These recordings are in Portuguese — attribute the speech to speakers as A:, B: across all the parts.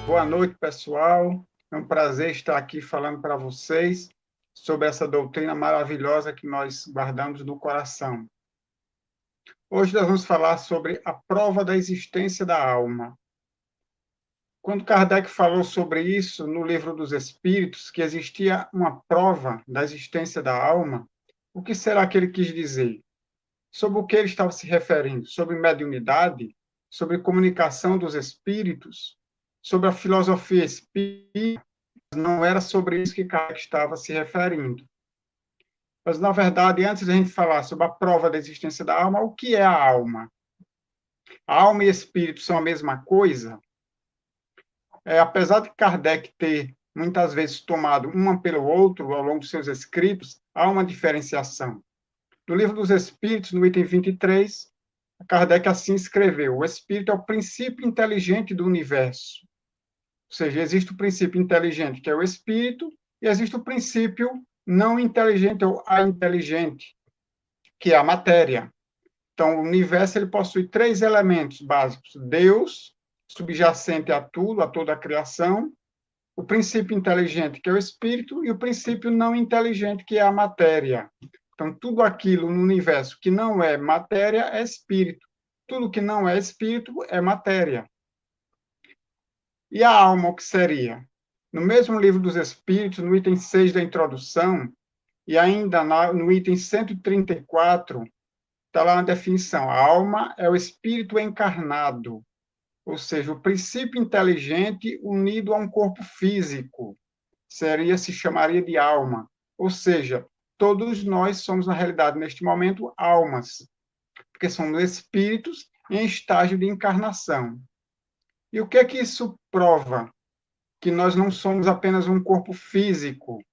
A: Boa noite, pessoal. É um prazer estar aqui falando para vocês sobre essa doutrina maravilhosa que nós guardamos no coração. Hoje nós vamos falar sobre a prova da existência da alma. Quando Kardec falou sobre isso no Livro dos Espíritos, que existia uma prova da existência da alma, o que será que ele quis dizer? Sobre o que ele estava se referindo? Sobre mediunidade? Sobre comunicação dos espíritos? Sobre a filosofia espírita? Não era sobre isso que Kardec estava se referindo. Mas, na verdade, antes de a gente falar sobre a prova da existência da alma, o que é a alma? A alma e espírito são a mesma coisa? Apesar de Kardec ter, muitas vezes, tomado uma pelo outro ao longo dos seus escritos, há uma diferenciação. No Livro dos Espíritos, no item 23, Kardec assim escreveu: o espírito é o princípio inteligente do universo. Ou seja, existe o princípio inteligente, que é o espírito, e existe o princípio não inteligente ou ainteligente, que é a matéria. Então, o universo ele possui três elementos básicos: Deus, subjacente a tudo, a toda a criação, o princípio inteligente, que é o espírito, e o princípio não inteligente, que é a matéria. Então, tudo aquilo no universo que não é matéria é espírito. Tudo que não é espírito é matéria. E a alma, o que seria? No mesmo Livro dos Espíritos, no item 6 da introdução, e ainda no item 134, está lá na definição: a alma é o espírito encarnado, ou seja, o princípio inteligente unido a um corpo físico. Se chamaria de alma. Ou seja, todos nós somos, na realidade, neste momento, almas, porque somos espíritos em estágio de encarnação. E o que é que isso prova? Que nós não somos apenas um corpo físico,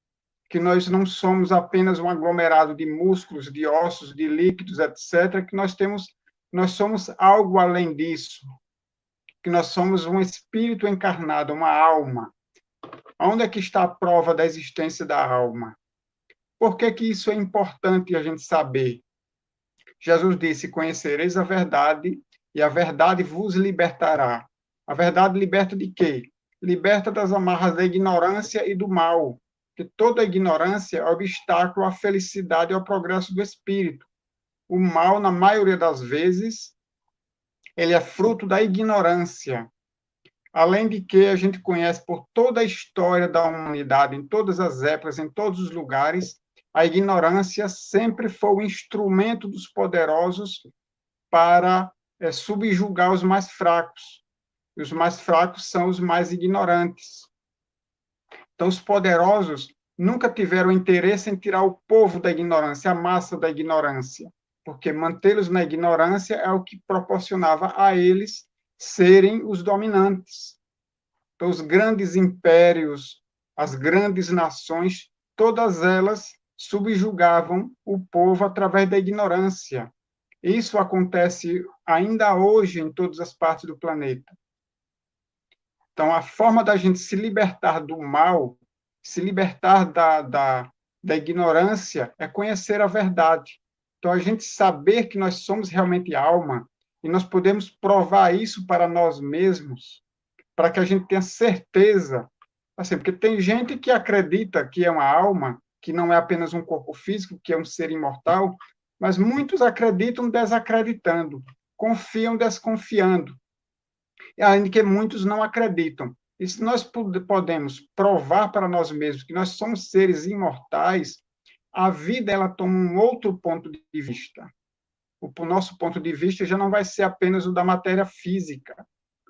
A: que nós não somos apenas um aglomerado de músculos, de ossos, de líquidos, etc., que nós somos algo além disso, que nós somos um espírito encarnado, uma alma. Onde é que está a prova da existência da alma? Por que que isso é importante a gente saber? Jesus disse: conhecereis a verdade, e a verdade vos libertará. A verdade liberta de quê? Liberta das amarras da ignorância e do mal, que toda ignorância é obstáculo à felicidade e ao progresso do espírito. O mal, na maioria das vezes, ele é fruto da ignorância. Além de que a gente conhece por toda a história da humanidade, em todas as épocas, em todos os lugares, a ignorância sempre foi o instrumento dos poderosos para subjugar os mais fracos. E os mais fracos são os mais ignorantes. Então, os poderosos nunca tiveram interesse em tirar o povo da ignorância, a massa da ignorância, porque mantê-los na ignorância é o que proporcionava a eles serem os dominantes. Então, os grandes impérios, as grandes nações, todas elas subjugavam o povo através da ignorância. Isso acontece ainda hoje em todas as partes do planeta. Então, a forma da gente se libertar do mal, se libertar da ignorância, é conhecer a verdade. Então, a gente saber que nós somos realmente alma, e nós podemos provar isso para nós mesmos, para que a gente tenha certeza. Assim, porque tem gente que acredita que é uma alma, que não é apenas um corpo físico, que é um ser imortal, mas muitos acreditam desacreditando, confiam desconfiando, ainda que muitos não acreditam. E se nós podemos provar para nós mesmos que nós somos seres imortais, a vida ela toma um outro ponto de vista. O nosso ponto de vista já não vai ser apenas o da matéria física.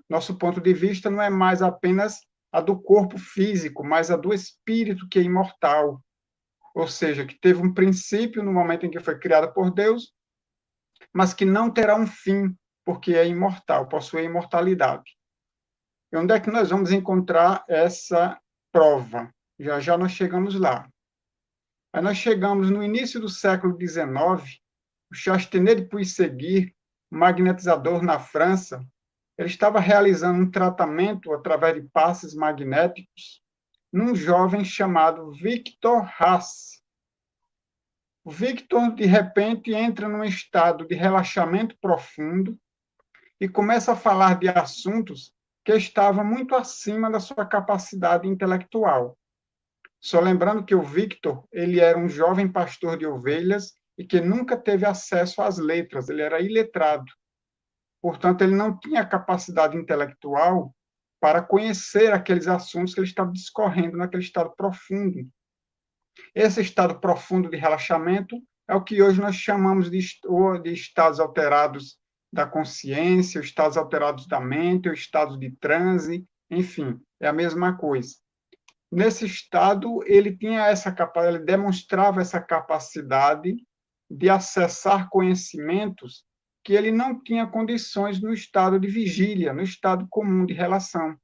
A: Nosso ponto de vista não é mais apenas a do corpo físico, mas a do espírito que é imortal. Ou seja, que teve um princípio no momento em que foi criada por Deus, mas que não terá um fim, porque é imortal, possui a imortalidade. E onde é que nós vamos encontrar essa prova? Já já nós chegamos lá. Aí nós chegamos no início do século XIX, o Chastenet de Puisséguier, magnetizador na França, ele estava realizando um tratamento através de passes magnéticos num jovem chamado Victor Haas. O Victor, de repente, entra num estado de relaxamento profundo e começa a falar de assuntos que estavam muito acima da sua capacidade intelectual. Só lembrando que o Victor, ele era um jovem pastor de ovelhas e que nunca teve acesso às letras, ele era iletrado. Portanto, ele não tinha capacidade intelectual para conhecer aqueles assuntos que ele estava discorrendo naquele estado profundo. Esse estado profundo de relaxamento é o que hoje nós chamamos de estados alterados da consciência, os estados alterados da mente, os estados de transe, enfim, é a mesma coisa. Nesse estado, ele tinha essa capacidade, ele demonstrava essa capacidade de acessar conhecimentos que ele não tinha condições no estado de vigília, no estado comum de relação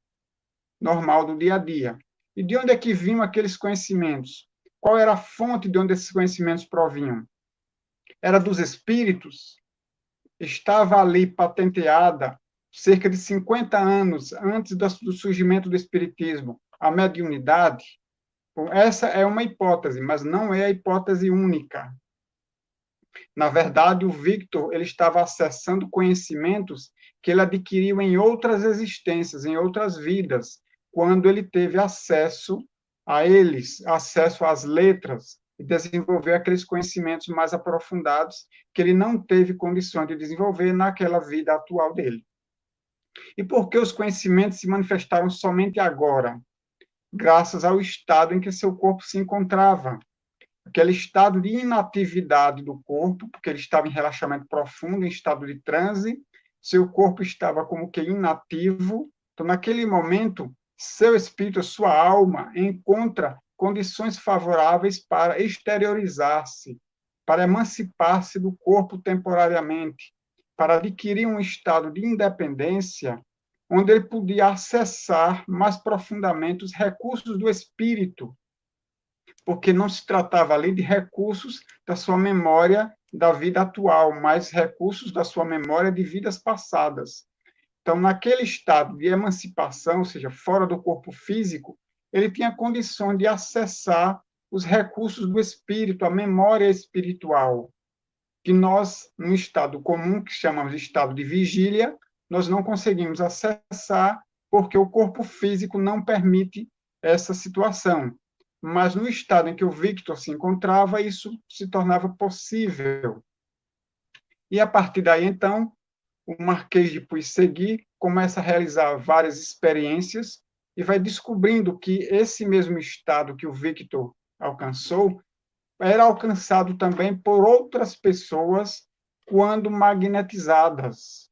A: normal do dia a dia. E de onde é que vinham aqueles conhecimentos? Qual era a fonte de onde esses conhecimentos provinham? Era dos espíritos? Estava ali patenteada, cerca de 50 anos antes do surgimento do espiritismo, a mediunidade? Bom, essa é uma hipótese, mas não é a hipótese única. Na verdade, o Victor ele estava acessando conhecimentos que ele adquiriu em outras existências, em outras vidas, quando ele teve acesso a eles, acesso às letras, e desenvolver aqueles conhecimentos mais aprofundados que ele não teve condições de desenvolver naquela vida atual dele. E por que os conhecimentos se manifestaram somente agora? Graças ao estado em que seu corpo se encontrava. Aquele estado de inatividade do corpo, porque ele estava em relaxamento profundo, em estado de transe, seu corpo estava como que inativo. Então, naquele momento, seu espírito, sua alma, encontra condições favoráveis para exteriorizar-se, para emancipar-se do corpo temporariamente, para adquirir um estado de independência, onde ele podia acessar mais profundamente os recursos do espírito, porque não se tratava ali de recursos da sua memória da vida atual, mas recursos da sua memória de vidas passadas. Então, naquele estado de emancipação, ou seja, fora do corpo físico, ele tinha condições de acessar os recursos do espírito, a memória espiritual, que nós, no estado comum, que chamamos de estado de vigília, nós não conseguimos acessar porque o corpo físico não permite essa situação. Mas no estado em que o Victor se encontrava, isso se tornava possível. E a partir daí, então, o Marquês de Puisegui começa a realizar várias experiências e vai descobrindo que esse mesmo estado que o Victor alcançou era alcançado também por outras pessoas quando magnetizadas.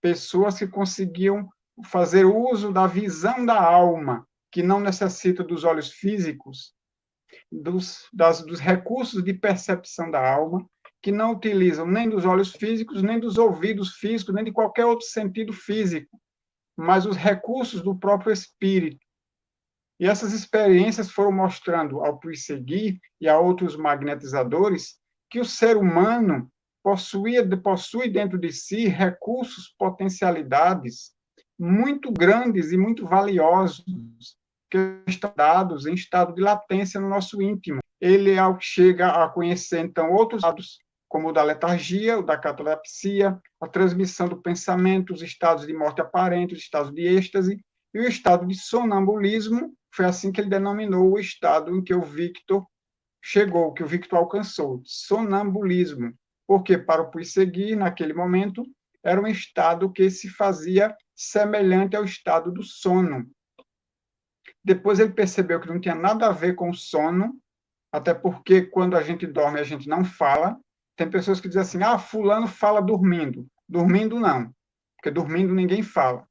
A: Pessoas que conseguiam fazer uso da visão da alma, que não necessita dos olhos físicos, dos recursos de percepção da alma, que não utilizam nem dos olhos físicos, nem dos ouvidos físicos, nem de qualquer outro sentido físico, mas os recursos do próprio espírito. E essas experiências foram mostrando ao Puisegui e a outros magnetizadores que o ser humano possui dentro de si recursos, potencialidades muito grandes e muito valiosos, que estão dados em estado de latência no nosso íntimo. Ele chega a conhecer, então, outros estados, como o da letargia, o da catalepsia, a transmissão do pensamento, os estados de morte aparente, os estados de êxtase, e o estado de sonambulismo, foi assim que ele denominou o estado em que o Victor chegou, que o Victor alcançou, sonambulismo, porque para o Puisegui, naquele momento, era um estado que se fazia semelhante ao estado do sono. Depois ele percebeu que não tinha nada a ver com o sono, até porque quando a gente dorme a gente não fala. Tem pessoas que dizem assim, fulano fala dormindo. Dormindo não, porque dormindo ninguém fala.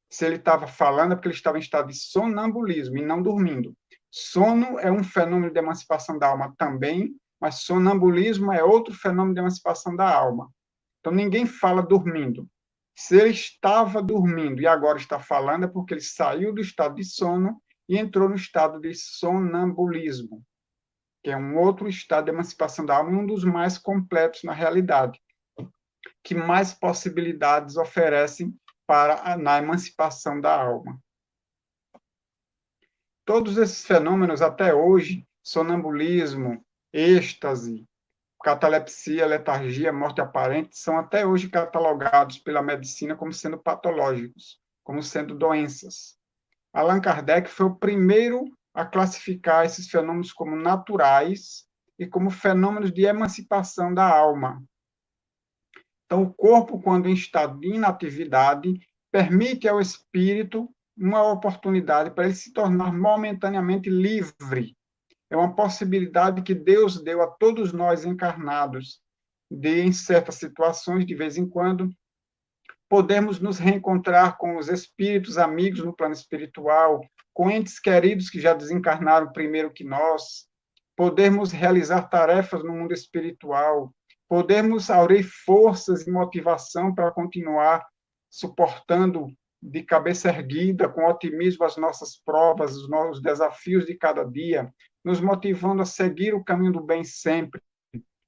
A: Se ele estava falando é porque ele estava em estado de sonambulismo e não dormindo. Sono é um fenômeno de emancipação da alma também, mas sonambulismo é outro fenômeno de emancipação da alma. Então ninguém fala dormindo. Se ele estava dormindo e agora está falando é porque ele saiu do estado de sono e entrou no estado de sonambulismo, que é um outro estado de emancipação da alma e um dos mais completos na realidade, que mais possibilidades oferecem na emancipação da alma. Todos esses fenômenos até hoje, sonambulismo, êxtase, catalepsia, letargia, morte aparente, são até hoje catalogados pela medicina como sendo patológicos, como sendo doenças. Allan Kardec foi o primeiro a classificar esses fenômenos como naturais e como fenômenos de emancipação da alma. Então, o corpo, quando em estado de inatividade, permite ao espírito uma oportunidade para ele se tornar momentaneamente livre. É uma possibilidade que Deus deu a todos nós encarnados, de, em certas situações, de vez em quando, podermos nos reencontrar com os espíritos amigos no plano espiritual, com entes queridos que já desencarnaram primeiro que nós, podermos realizar tarefas no mundo espiritual, podermos aurir forças e motivação para continuar suportando de cabeça erguida, com otimismo, as nossas provas, os nossos desafios de cada dia, nos motivando a seguir o caminho do bem sempre.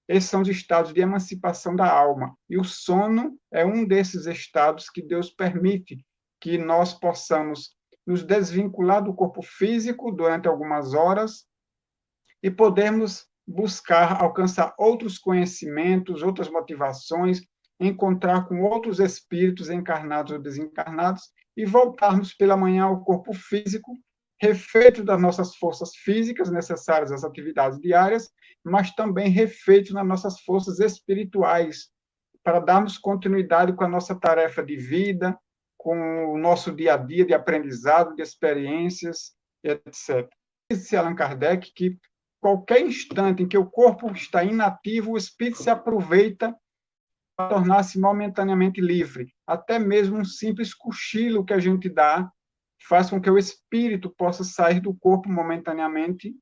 A: Esses são os estados de emancipação da alma. E o sono é um desses estados que Deus permite que nós possamos nos desvincular do corpo físico durante algumas horas e podermos buscar alcançar outros conhecimentos, outras motivações, encontrar com outros espíritos encarnados ou desencarnados e voltarmos pela manhã ao corpo físico, refeito das nossas forças físicas necessárias às atividades diárias, mas também refeito nas nossas forças espirituais, para darmos continuidade com a nossa tarefa de vida, com o nosso dia a dia de aprendizado, de experiências, etc. Disse Allan Kardec que qualquer instante em que o corpo está inativo, o espírito se aproveita para tornar-se momentaneamente livre. Até mesmo um simples cochilo que a gente dá faz com que o espírito possa sair do corpo momentaneamente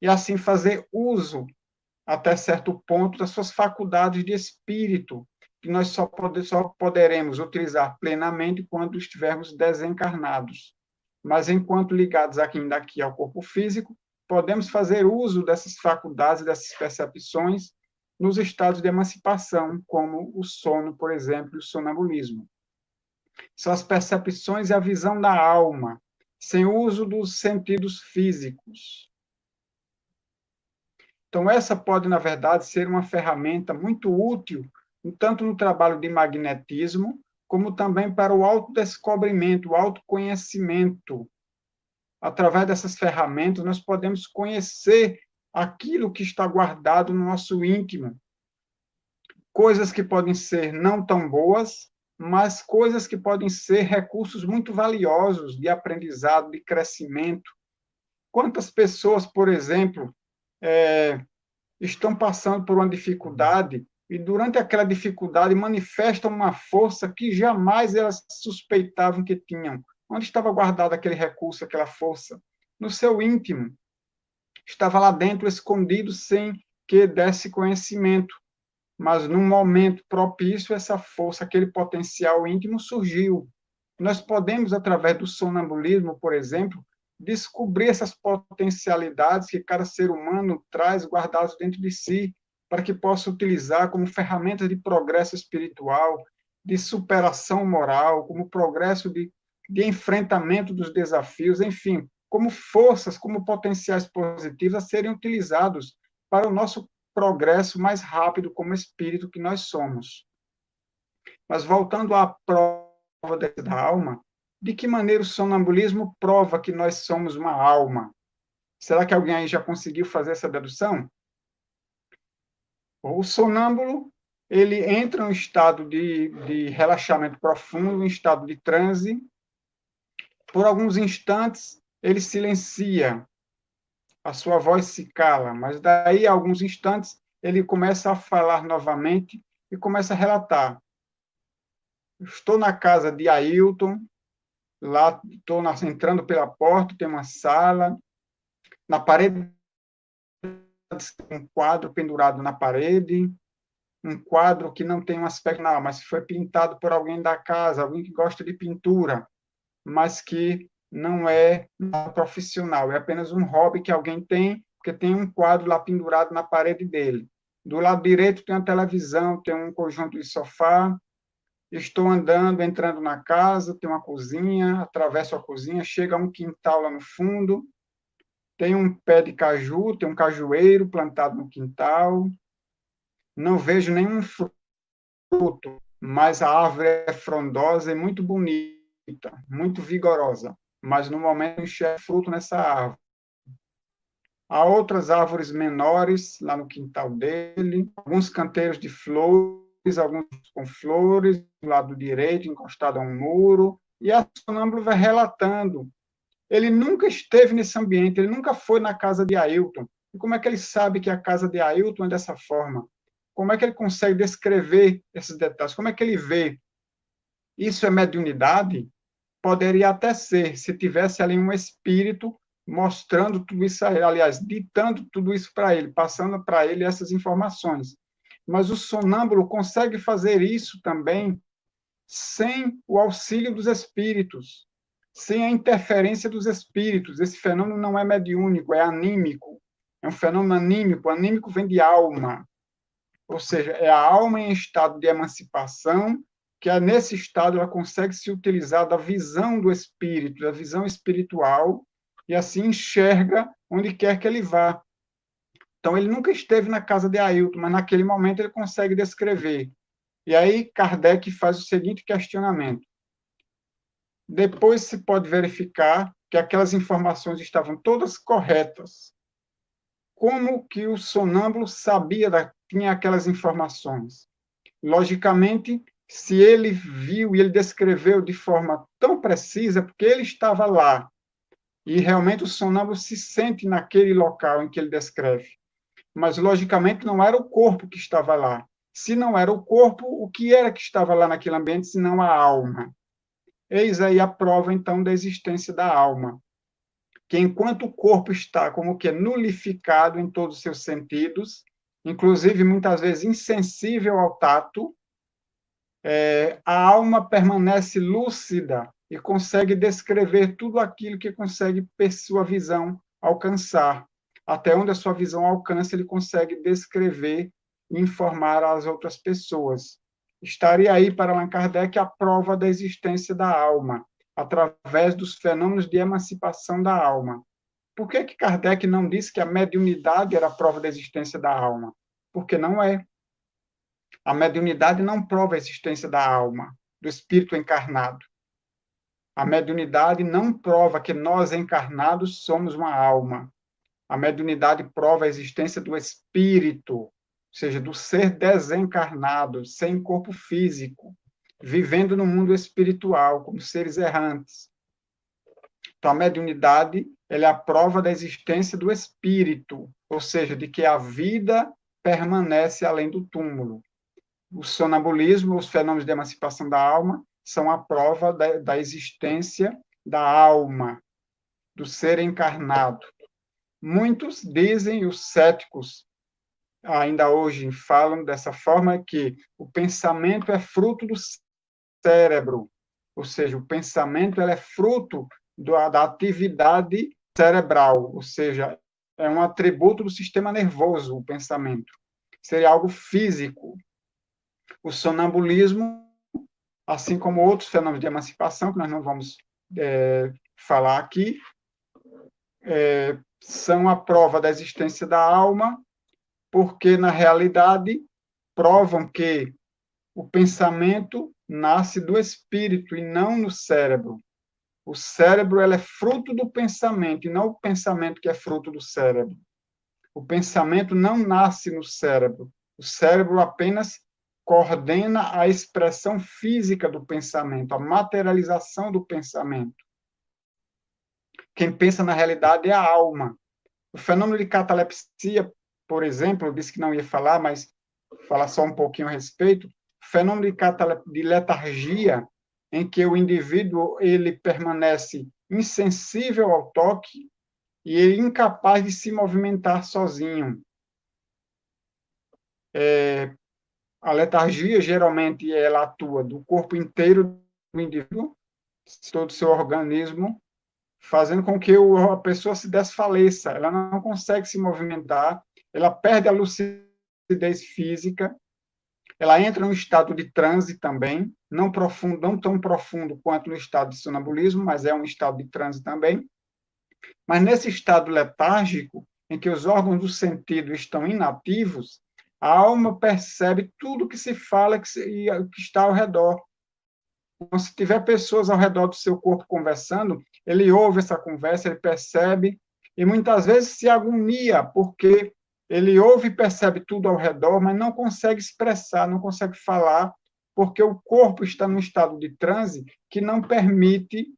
A: e assim fazer uso, até certo ponto, das suas faculdades de espírito, que nós só poderemos utilizar plenamente quando estivermos desencarnados. Mas, enquanto ligados ainda aqui ao corpo físico, podemos fazer uso dessas faculdades, dessas percepções, nos estados de emancipação, como o sono, por exemplo, e o sonambulismo. São as percepções e a visão da alma, sem uso dos sentidos físicos. Então, essa pode, na verdade, ser uma ferramenta muito útil, tanto no trabalho de magnetismo, como também para o autodescobrimento, o autoconhecimento. Através dessas ferramentas, nós podemos conhecer aquilo que está guardado no nosso íntimo. Coisas que podem ser não tão boas, mas coisas que podem ser recursos muito valiosos de aprendizado, de crescimento. Quantas pessoas, por exemplo, estão passando por uma dificuldade e, durante aquela dificuldade, manifestam uma força que jamais elas suspeitavam que tinham. Onde estava guardado aquele recurso, aquela força? No seu íntimo. Estava lá dentro, escondido, sem que desse conhecimento. Mas, num momento propício, essa força, aquele potencial íntimo surgiu. Nós podemos, através do sonambulismo, por exemplo, descobrir essas potencialidades que cada ser humano traz guardadas dentro de si, para que possa utilizar como ferramentas de progresso espiritual, de superação moral, como progresso de enfrentamento dos desafios, enfim, como forças, como potenciais positivos a serem utilizados para o nosso progresso mais rápido como espírito que nós somos. Mas voltando à prova da alma, de que maneira o sonambulismo prova que nós somos uma alma? Será que alguém aí já conseguiu fazer essa dedução? O sonâmbulo, ele entra em um estado de relaxamento profundo, em estado de transe. Por alguns instantes, ele silencia, a sua voz se cala, mas daí, a alguns instantes, ele começa a falar novamente e começa a relatar. Estou na casa de Ailton, lá estou entrando pela porta, tem uma sala, na parede um quadro pendurado na parede, um quadro que não tem um aspecto não, mas foi pintado por alguém da casa, alguém que gosta de pintura, mas que não é profissional, é apenas um hobby que alguém tem, porque tem um quadro lá pendurado na parede dele. Do lado direito tem uma televisão, tem um conjunto de sofá. Estou andando, entrando na casa, tem uma cozinha, atravesso a cozinha, chega a um quintal lá no fundo, tem um pé de caju, tem um cajueiro plantado no quintal, não vejo nenhum fruto, mas a árvore é frondosa e muito bonita, muito vigorosa, mas no momento não enxergo fruto nessa árvore. Há outras árvores menores lá no quintal dele, alguns canteiros de flores, alguns com flores, do lado direito, encostado a um muro, e a sonâmbula vai relatando. Ele nunca esteve nesse ambiente, ele nunca foi na casa de Ailton. E como é que ele sabe que a casa de Ailton é dessa forma? Como é que ele consegue descrever esses detalhes? Como é que ele vê? Isso é mediunidade? Poderia até ser, se tivesse ali um espírito mostrando tudo isso a ele, aliás, ditando tudo isso para ele, passando para ele essas informações. Mas o sonâmbulo consegue fazer isso também sem o auxílio dos espíritos, sem a interferência dos espíritos. Esse fenômeno não é mediúnico, é anímico. É um fenômeno anímico. Anímico vem de alma, ou seja, é a alma em estado de emancipação, que é nesse estado ela consegue se utilizar da visão do espírito, da visão espiritual, e assim enxerga onde quer que ele vá. Então, ele nunca esteve na casa de Ailton, mas naquele momento ele consegue descrever. E aí Kardec faz o seguinte questionamento. Depois se pode verificar que aquelas informações estavam todas corretas. Como que o sonâmbulo tinha aquelas informações? Logicamente, se ele viu e ele descreveu de forma tão precisa, porque ele estava lá, e realmente o sonâmbulo se sente naquele local em que ele descreve. Mas, logicamente, não era o corpo que estava lá. Se não era o corpo, o que era que estava lá naquele ambiente, se não a alma? Eis aí a prova, então, da existência da alma, que enquanto o corpo está como que nulificado em todos os seus sentidos, inclusive muitas vezes insensível ao tato, a alma permanece lúcida e consegue descrever tudo aquilo que consegue, por sua visão, alcançar. Até onde a sua visão alcança, ele consegue descrever e informar as outras pessoas. Estaria aí para Allan Kardec a prova da existência da alma, através dos fenômenos de emancipação da alma. Por que Kardec não disse que a mediunidade era a prova da existência da alma? Porque não é. A mediunidade não prova a existência da alma, do espírito encarnado. A mediunidade não prova que nós encarnados somos uma alma. A mediunidade prova a existência do espírito, ou seja, do ser desencarnado, sem corpo físico, vivendo no mundo espiritual, como seres errantes. Então, a mediunidade ela é a prova da existência do espírito, ou seja, de que a vida permanece além do túmulo. O sonambulismo, os fenômenos de emancipação da alma, são a prova da existência da alma, do ser encarnado. Muitos dizem, os céticos ainda hoje falam dessa forma, que o pensamento é fruto do cérebro, ou seja, o pensamento é fruto da atividade cerebral, ou seja, é um atributo do sistema nervoso, o pensamento. Seria algo físico. O sonambulismo, assim como outros fenômenos de emancipação, que nós não vamos falar aqui, são a prova da existência da alma, porque, na realidade, provam que o pensamento nasce do espírito e não no cérebro. O cérebro é fruto do pensamento, e não o pensamento que é fruto do cérebro. O pensamento não nasce no cérebro. O cérebro apenas coordena a expressão física do pensamento, a materialização do pensamento. Quem pensa na realidade é a alma. O fenômeno de catalepsia, por exemplo, eu disse que não ia falar, mas falar só um pouquinho a respeito. O fenômeno de letargia, em que o indivíduo ele permanece insensível ao toque e ele incapaz de se movimentar sozinho. A letargia, geralmente, ela atua do corpo inteiro do indivíduo, todo o seu organismo, fazendo com que a pessoa se desfaleça. Ela não consegue se movimentar, ela perde a lucidez física, ela entra em um estado de transe também, não tão profundo quanto no estado de sonambulismo, mas é um estado de transe também. Mas nesse estado letárgico, em que os órgãos do sentido estão inativos, A alma percebe tudo que se fala e que está ao redor. Então, se tiver pessoas ao redor do seu corpo conversando, ele ouve essa conversa, ele percebe, e muitas vezes se agonia, porque ele ouve e percebe tudo ao redor, mas não consegue expressar, não consegue falar, porque o corpo está num estado de transe que não permite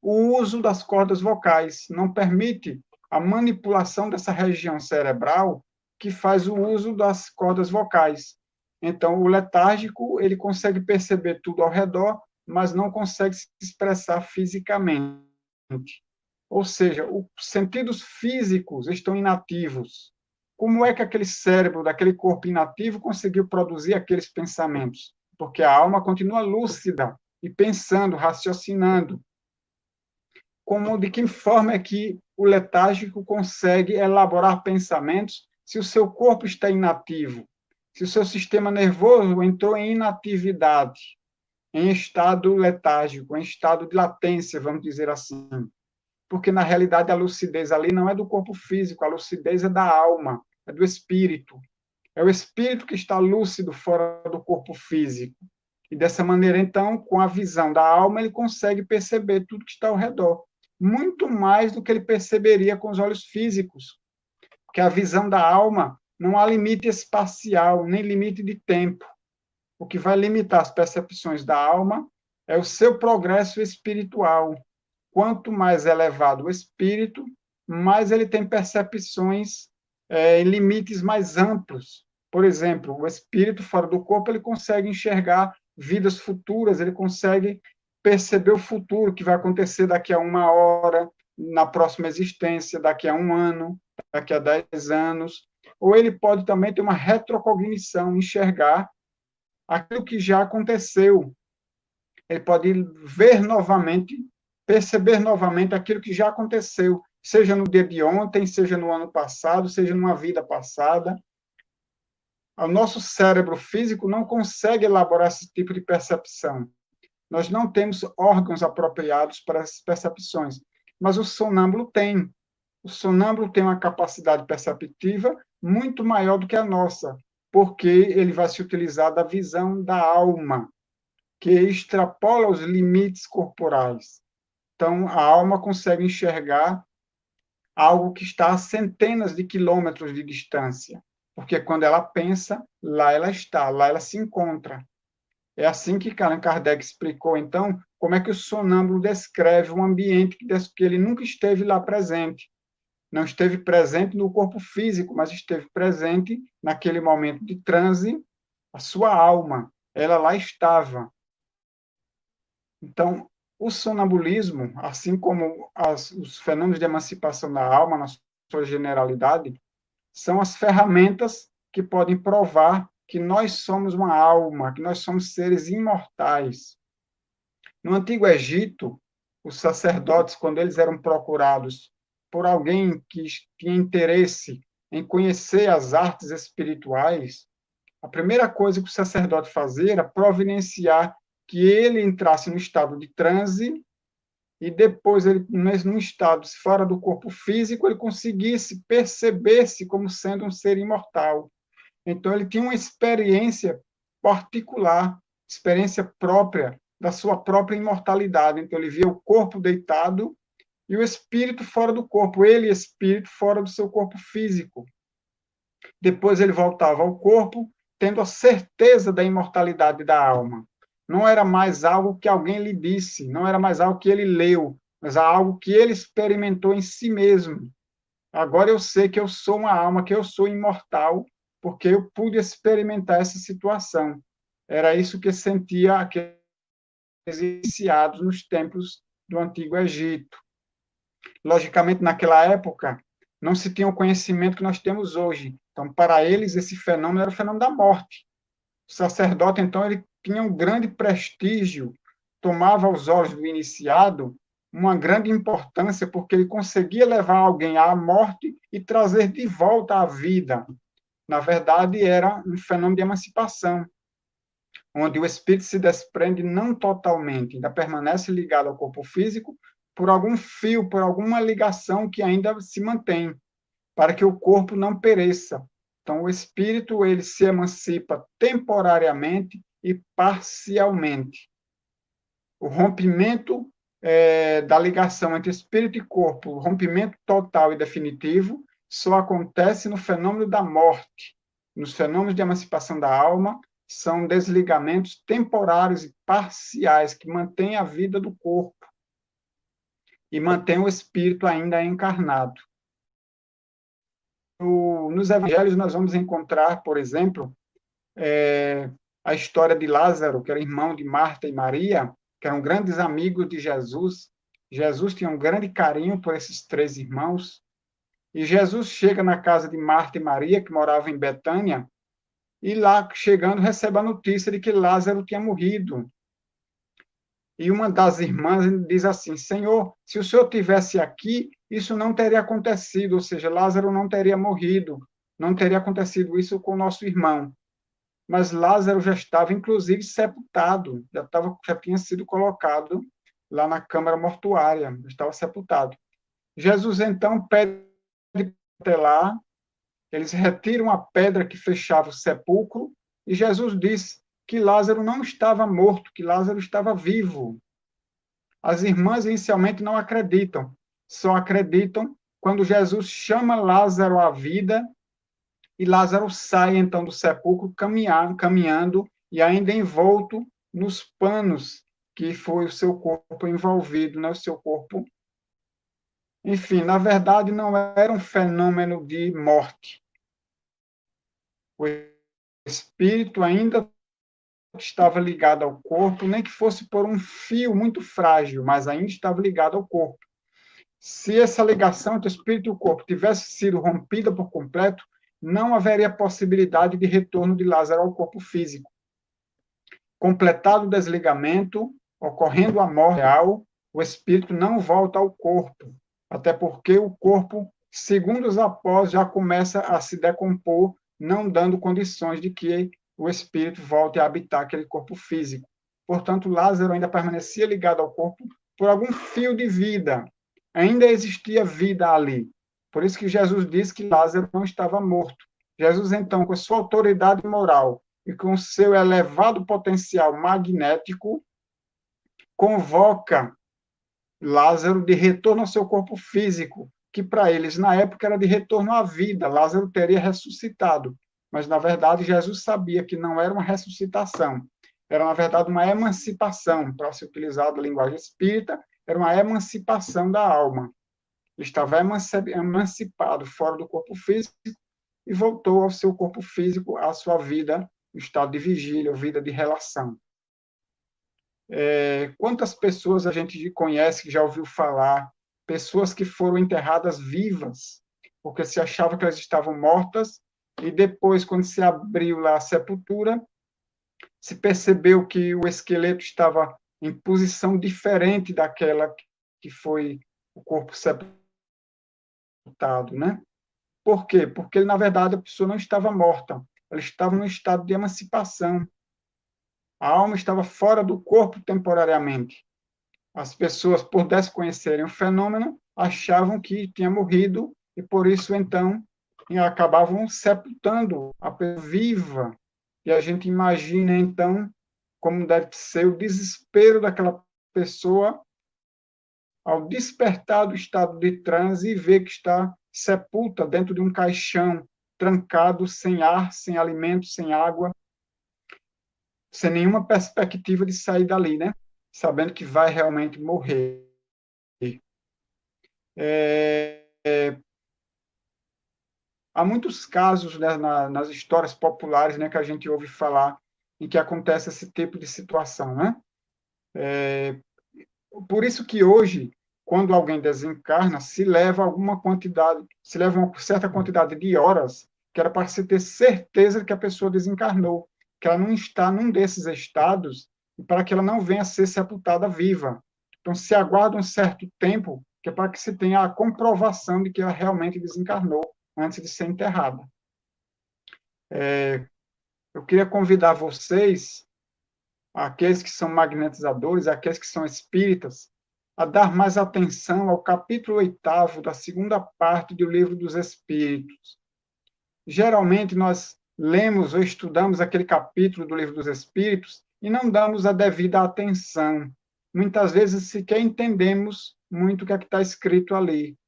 A: o uso das cordas vocais, não permite a manipulação dessa região cerebral que faz o uso das cordas vocais. Então, o letárgico, ele consegue perceber tudo ao redor, mas não consegue se expressar fisicamente. Ou seja, os sentidos físicos estão inativos. Como é que aquele cérebro daquele corpo inativo conseguiu produzir aqueles pensamentos? Porque a alma continua lúcida e pensando, raciocinando. De que forma é que o letárgico consegue elaborar pensamentos se o seu corpo está inativo, se o seu sistema nervoso entrou em inatividade, em estado letárgico, em estado de latência, vamos dizer assim. Porque, na realidade, a lucidez ali não é do corpo físico, a lucidez é da alma, é do espírito. É o espírito que está lúcido fora do corpo físico. E dessa maneira, então, com a visão da alma, ele consegue perceber tudo que está ao redor. Muito mais do que ele perceberia com os olhos físicos. Porque a visão da alma não há limite espacial, nem limite de tempo. O que vai limitar as percepções da alma é o seu progresso espiritual. Quanto mais elevado o espírito, mais ele tem percepções em limites mais amplos. Por exemplo, o espírito fora do corpo, ele consegue enxergar vidas futuras, ele consegue perceber o futuro que vai acontecer daqui a 1 hora, na próxima existência, daqui a 1 ano, daqui a 10 anos. Ou ele pode também ter uma retrocognição, enxergar aquilo que já aconteceu. Ele pode ver novamente, perceber novamente aquilo que já aconteceu, seja no dia de ontem, seja no ano passado, seja numa vida passada. O nosso cérebro físico não consegue elaborar esse tipo de percepção. Nós não temos órgãos apropriados para essas percepções, mas o sonâmbulo tem. O sonâmbulo tem uma capacidade perceptiva muito maior do que a nossa, porque ele vai se utilizar da visão da alma, que extrapola os limites corporais. Então, a alma consegue enxergar algo que está a centenas de quilômetros de distância, porque quando ela pensa, lá ela está, lá ela se encontra. É assim que Allan Kardec explicou, então, como é que o sonâmbulo descreve um ambiente que ele nunca esteve lá presente. Não esteve presente no corpo físico, mas esteve presente naquele momento de transe, a sua alma, ela lá estava. Então, o sonambulismo, assim como os fenômenos de emancipação da alma, na sua generalidade, são as ferramentas que podem provar que nós somos uma alma, que nós somos seres imortais. No Antigo Egito, os sacerdotes, quando eles eram procurados por alguém que tinha interesse em conhecer as artes espirituais, a primeira coisa que o sacerdote fazia era providenciar que ele entrasse no estado de transe e depois, ele, num estado fora do corpo físico, ele conseguisse perceber-se como sendo um ser imortal. Então, ele tinha uma experiência particular, experiência própria da sua própria imortalidade. Então, ele via o corpo deitado e o espírito fora do corpo, ele espírito fora do seu corpo físico. Depois ele voltava ao corpo, tendo a certeza da imortalidade da alma. Não era mais algo que alguém lhe disse, não era mais algo que ele leu, mas algo que ele experimentou em si mesmo. Agora eu sei que eu sou uma alma, que eu sou imortal, porque eu pude experimentar essa situação. Era isso que sentia aqueles iniciados nos templos do Antigo Egito. Logicamente, naquela época, não se tinha o conhecimento que nós temos hoje. Então, para eles, esse fenômeno era o fenômeno da morte. O sacerdote, então, ele tinha um grande prestígio, tomava aos olhos do iniciado uma grande importância, porque ele conseguia levar alguém à morte e trazer de volta à vida. Na verdade, era um fenômeno de emancipação, onde o espírito se desprende não totalmente, ainda permanece ligado ao corpo físico por algum fio, por alguma ligação que ainda se mantém, para que o corpo não pereça. Então, o espírito ele se emancipa temporariamente e parcialmente. O rompimento da ligação entre espírito e corpo, o rompimento total e definitivo, só acontece no fenômeno da morte. Nos fenômenos de emancipação da alma, são desligamentos temporários e parciais que mantêm a vida do corpo e mantêm o espírito ainda encarnado. Nos evangelhos, nós vamos encontrar, por exemplo, a história de Lázaro, que era irmão de Marta e Maria, que eram grandes amigos de Jesus. Jesus tinha um grande carinho por esses três irmãos. E Jesus chega na casa de Marta e Maria, que moravam em Betânia, e lá, chegando, recebe a notícia de que Lázaro tinha morrido. E uma das irmãs diz assim: Senhor, se o Senhor tivesse aqui, isso não teria acontecido, ou seja, Lázaro não teria morrido, não teria acontecido isso com o nosso irmão. Mas Lázaro já estava, inclusive, sepultado, já tinha sido colocado lá na câmara mortuária, estava sepultado. Jesus, então, pede até lá, eles retiram a pedra que fechava o sepulcro, e Jesus diz que Lázaro não estava morto, que Lázaro estava vivo. As irmãs inicialmente não acreditam, só acreditam quando Jesus chama Lázaro à vida, e Lázaro sai então do sepulcro caminhando e ainda envolto nos panos que foi o seu corpo envolvido, né? O seu corpo. Enfim, na verdade, não era um fenômeno de morte. O espírito ainda estava ligado ao corpo, nem que fosse por um fio muito frágil, mas ainda estava ligado ao corpo. Se essa ligação entre o espírito e o corpo tivesse sido rompida por completo, não haveria possibilidade de retorno de Lázaro ao corpo físico. Completado o desligamento, ocorrendo a morte real, o espírito não volta ao corpo, até porque o corpo, segundos após, já começa a se decompor, não dando condições de que o espírito volte a habitar aquele corpo físico. Portanto, Lázaro ainda permanecia ligado ao corpo por algum fio de vida. Ainda existia vida ali. Por isso que Jesus disse que Lázaro não estava morto. Jesus, então, com a sua autoridade moral e com o seu elevado potencial magnético, convoca Lázaro de retorno ao seu corpo físico, que para eles, na época, era de retorno à vida. Lázaro teria ressuscitado. Mas, na verdade, Jesus sabia que não era uma ressuscitação. Era, na verdade, uma emancipação, para se utilizar da linguagem espírita, era uma emancipação da alma. Ele estava emancipado fora do corpo físico e voltou ao seu corpo físico, à sua vida, o estado de vigília, vida de relação. Quantas pessoas a gente conhece, que já ouviu falar, pessoas que foram enterradas vivas, porque se achava que elas estavam mortas, e depois, quando se abriu lá a sepultura, se percebeu que o esqueleto estava em posição diferente daquela que foi o corpo sepultado, né? Por quê? Porque, na verdade, a pessoa não estava morta, ela estava num estado de emancipação. A alma estava fora do corpo temporariamente. As pessoas, por desconhecerem o fenômeno, achavam que tinha morrido e, por isso, então, acabavam sepultando a pessoa viva. E a gente imagina, então, como deve ser o desespero daquela pessoa ao despertar do estado de transe e ver que está sepulta dentro de um caixão, trancado, sem ar, sem alimento, sem água, sem nenhuma perspectiva de sair dali, né? Sabendo que vai realmente morrer. Há muitos casos, né, nas histórias populares, né, que a gente ouve falar em que acontece esse tipo de situação, né? Por isso que hoje, quando alguém desencarna, se leva uma certa quantidade de horas que era para se ter certeza de que a pessoa desencarnou, que ela não está num desses estados, e para que ela não venha a ser sepultada viva. Então, se aguarda um certo tempo, que é para que se tenha a comprovação de que ela realmente desencarnou antes de ser enterrada. Eu queria convidar vocês, aqueles que são magnetizadores, aqueles que são espíritas, a dar mais atenção ao capítulo 8º da segunda parte do Livro dos Espíritos. Geralmente, nós lemos ou estudamos aquele capítulo do Livro dos Espíritos e não damos a devida atenção. Muitas vezes sequer entendemos muito o que é que está escrito ali.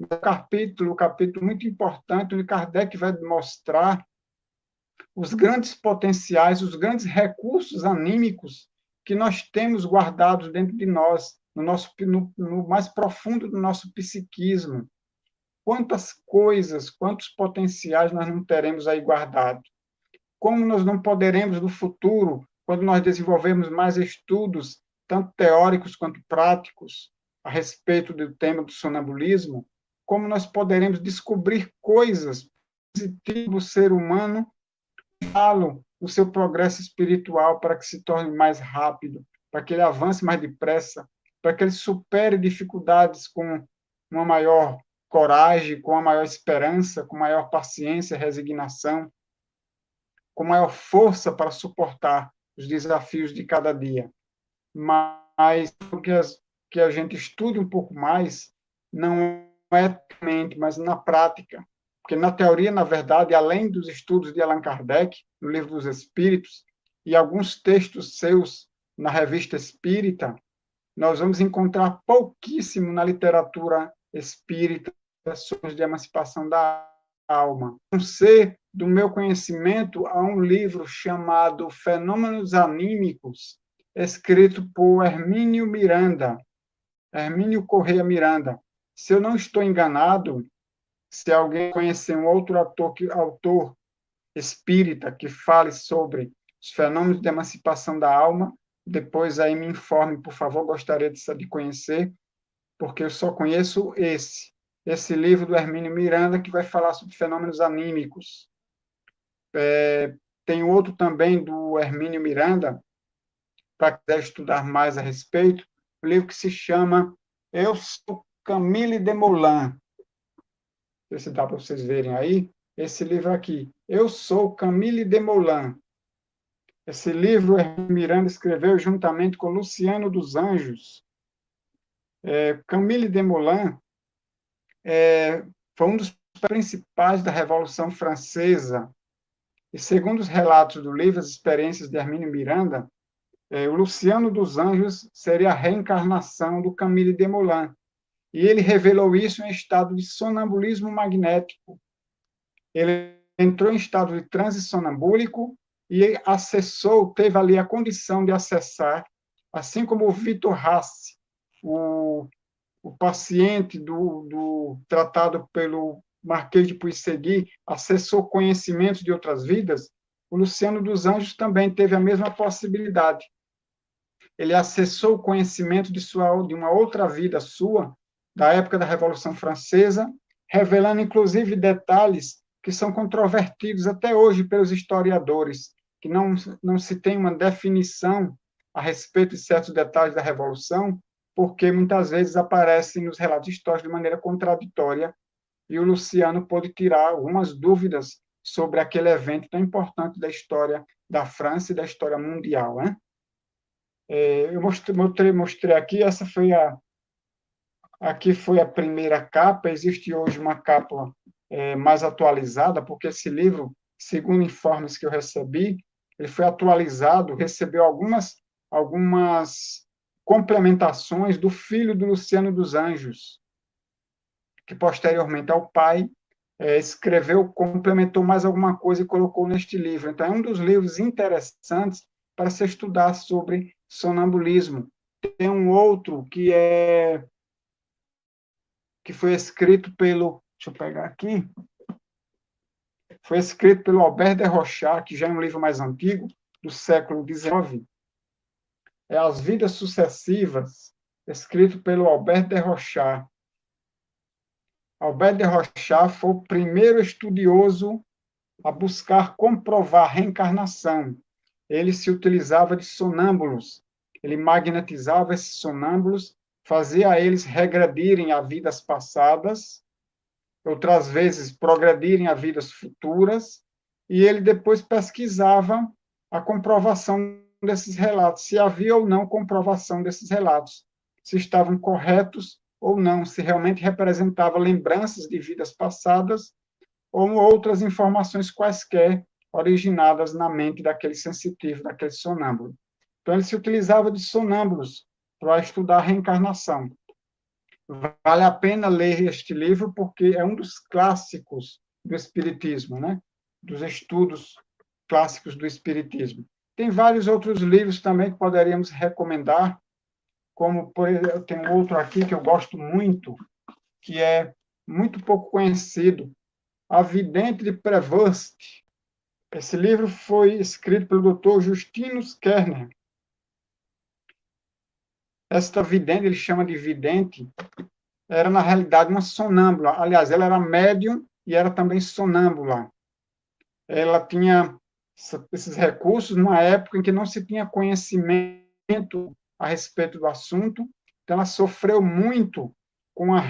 A: Um capítulo muito importante, onde Kardec vai mostrar os grandes potenciais, os grandes recursos anímicos que nós temos guardados dentro de nós, no mais profundo do nosso psiquismo. Quantas coisas, quantos potenciais nós não teremos aí guardados? Como nós não poderemos, no futuro, quando nós desenvolvermos mais estudos, tanto teóricos quanto práticos, a respeito do tema do sonambulismo, como nós poderemos descobrir coisas positivas do ser humano, o seu progresso espiritual para que se torne mais rápido, para que ele avance mais depressa, para que ele supere dificuldades com uma maior coragem, com uma maior esperança, com maior paciência, resignação, com maior força para suportar os desafios de cada dia. Mas que a gente estude um pouco mais, não é mente, mas na prática. Porque na teoria, na verdade, além dos estudos de Allan Kardec, no Livro dos Espíritos, e alguns textos seus na Revista Espírita, nós vamos encontrar pouquíssimo na literatura espírita sobre a emancipação da alma. Não ser do meu conhecimento, há um livro chamado Fenômenos Anímicos, escrito por Hermínio Miranda, Hermínio Correia Miranda. Se eu não estou enganado, se alguém conhecer um outro autor espírita que fale sobre os fenômenos de emancipação da alma, depois aí me informe, por favor, gostaria de conhecer, porque eu só conheço esse livro do Hermínio Miranda, que vai falar sobre fenômenos anímicos. Tem outro também do Hermínio Miranda, para quem quiser estudar mais a respeito, um livro que se chama Eu Sou Camille Desmoulins. Não sei se dá para vocês verem aí. Esse livro aqui, Eu Sou Camille Desmoulins. Esse livro Hermínio Miranda escreveu juntamente com Luciano dos Anjos. Camille Desmoulins foi um dos principais da Revolução Francesa. E segundo os relatos do livro As Experiências de Hermínio Miranda, o Luciano dos Anjos seria a reencarnação do Camille Desmoulins. E ele revelou isso em estado de sonambulismo magnético. Ele entrou em estado de transe sonambúlico e teve ali a condição de acessar, assim como o Vitor Hasse, o paciente tratado pelo Marquês de Puigcegui, acessou conhecimentos de outras vidas, o Luciano dos Anjos também teve a mesma possibilidade. Ele acessou o conhecimento de uma outra vida sua, da época da Revolução Francesa, revelando, inclusive, detalhes que são controvertidos até hoje pelos historiadores, que não se tem uma definição a respeito de certos detalhes da Revolução, porque muitas vezes aparecem nos relatos históricos de maneira contraditória, e o Luciano pôde tirar algumas dúvidas sobre aquele evento tão importante da história da França e da história mundial, né? Eu mostrei aqui, aqui foi a primeira capa, existe hoje uma capa mais atualizada, porque esse livro, segundo informes que eu recebi, ele foi atualizado, recebeu algumas complementações do filho do Luciano dos Anjos, que posteriormente ao pai escreveu, complementou mais alguma coisa e colocou neste livro. Então, é um dos livros interessantes para se estudar sobre sonambulismo. Tem um outro que foi escrito pelo, deixa eu pegar aqui, foi escrito pelo Albert de Rochat, que já é um livro mais antigo, do século XIX, As Vidas Sucessivas, escrito pelo Albert de Rochat. Albert de Rochat foi o primeiro estudioso a buscar comprovar a reencarnação. Ele se utilizava de sonâmbulos, ele magnetizava esses sonâmbulos, fazia eles regredirem a vidas passadas, outras vezes progredirem a vidas futuras, e ele depois pesquisava a comprovação desses relatos, se havia ou não comprovação desses relatos, se estavam corretos ou não, se realmente representava lembranças de vidas passadas ou outras informações quaisquer originadas na mente daquele sensitivo, daquele sonâmbulo. Então, ele se utilizava de sonâmbulos para estudar a reencarnação. Vale a pena ler este livro, porque é um dos clássicos do Espiritismo, né? Dos estudos clássicos do Espiritismo. Tem vários outros livros também que poderíamos recomendar, como, por exemplo, tem outro aqui que eu gosto muito, que é muito pouco conhecido, A Vidente de Prevost. Esse livro foi escrito pelo Dr. Justinus Kerner. Esta vidente, ele chama de vidente, era, na realidade, uma sonâmbula. Aliás, ela era médium e era também sonâmbula. Ela tinha esses recursos numa época em que não se tinha conhecimento a respeito do assunto, então ela sofreu muito com a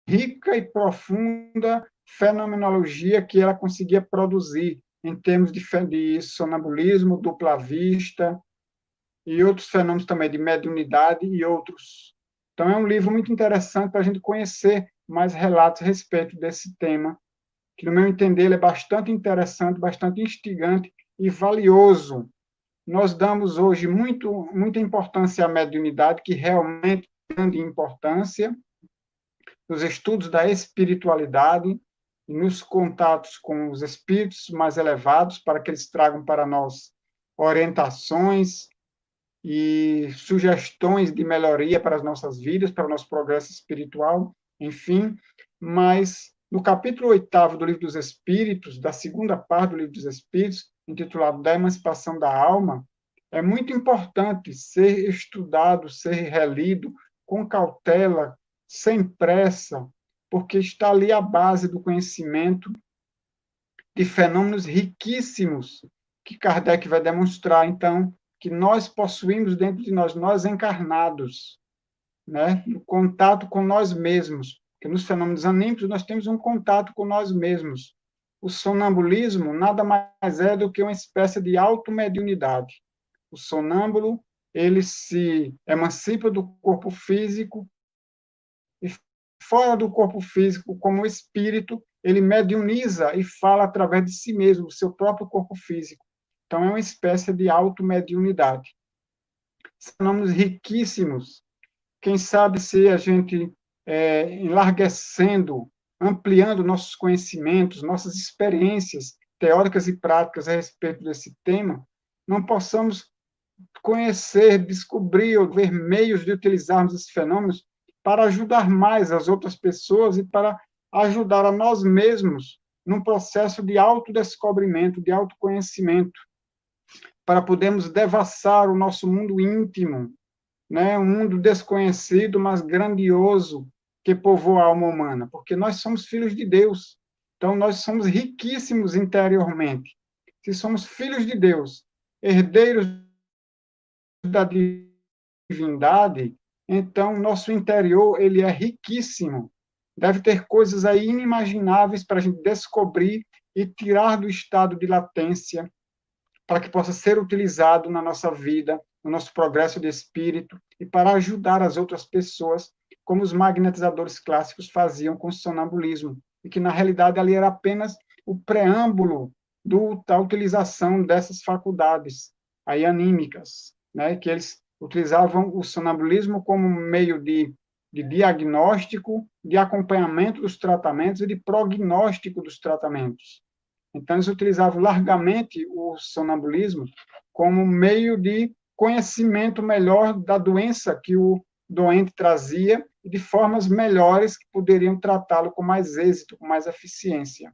A: rica e profunda fenomenologia que ela conseguia produzir em termos de sonambulismo, dupla vista e outros fenômenos também de mediunidade e outros. Então é um livro muito interessante para a gente conhecer mais relatos a respeito desse tema, que, no meu entender, ele é bastante interessante, bastante instigante e valioso. Nós damos hoje muita importância à mediunidade, que realmente é grande importância, nos estudos da espiritualidade, nos contatos com os espíritos mais elevados, para que eles tragam para nós orientações e sugestões de melhoria para as nossas vidas, para o nosso progresso espiritual, enfim. Mas no capítulo 8º do Livro dos Espíritos, da segunda parte do Livro dos Espíritos, intitulado Da Emancipação da Alma, é muito importante ser estudado, ser relido com cautela, sem pressa, porque está ali a base do conhecimento de fenômenos riquíssimos que Kardec vai demonstrar, então, que nós possuímos dentro de nós, nós encarnados, né? No contato com nós mesmos, porque nos fenômenos anímicos nós temos um contato com nós mesmos. O sonambulismo nada mais é do que uma espécie de automediunidade. O sonâmbulo, ele se emancipa do corpo físico e, fora do corpo físico, como espírito, ele mediuniza e fala através de si mesmo, do seu próprio corpo físico. Então, é uma espécie de automediunidade. Fenômenos riquíssimos. Quem sabe se a gente, enlarguecendo, ampliando nossos conhecimentos, nossas experiências teóricas e práticas a respeito desse tema, não possamos conhecer, descobrir ou ver meios de utilizarmos esses fenômenos para ajudar mais as outras pessoas e para ajudar a nós mesmos num processo de autodescobrimento, de autoconhecimento, para podermos devassar o nosso mundo íntimo, né? Um mundo desconhecido, mas grandioso, que povoa a alma humana, porque nós somos filhos de Deus, então nós somos riquíssimos interiormente. Se somos filhos de Deus, herdeiros da divindade, então nosso interior ele é riquíssimo. Deve ter coisas aí inimagináveis para a gente descobrir e tirar do estado de latência, para que possa ser utilizado na nossa vida, no nosso progresso de espírito e para ajudar as outras pessoas, como os magnetizadores clássicos faziam com o sonambulismo, e que, na realidade, ali era apenas o preâmbulo da utilização dessas faculdades aí anímicas, né, que eles utilizavam o sonambulismo como meio de diagnóstico, de acompanhamento dos tratamentos e de prognóstico dos tratamentos. Então, eles utilizavam largamente o sonambulismo como meio de conhecimento melhor da doença que o doente trazia e de formas melhores que poderiam tratá-lo com mais êxito, com mais eficiência.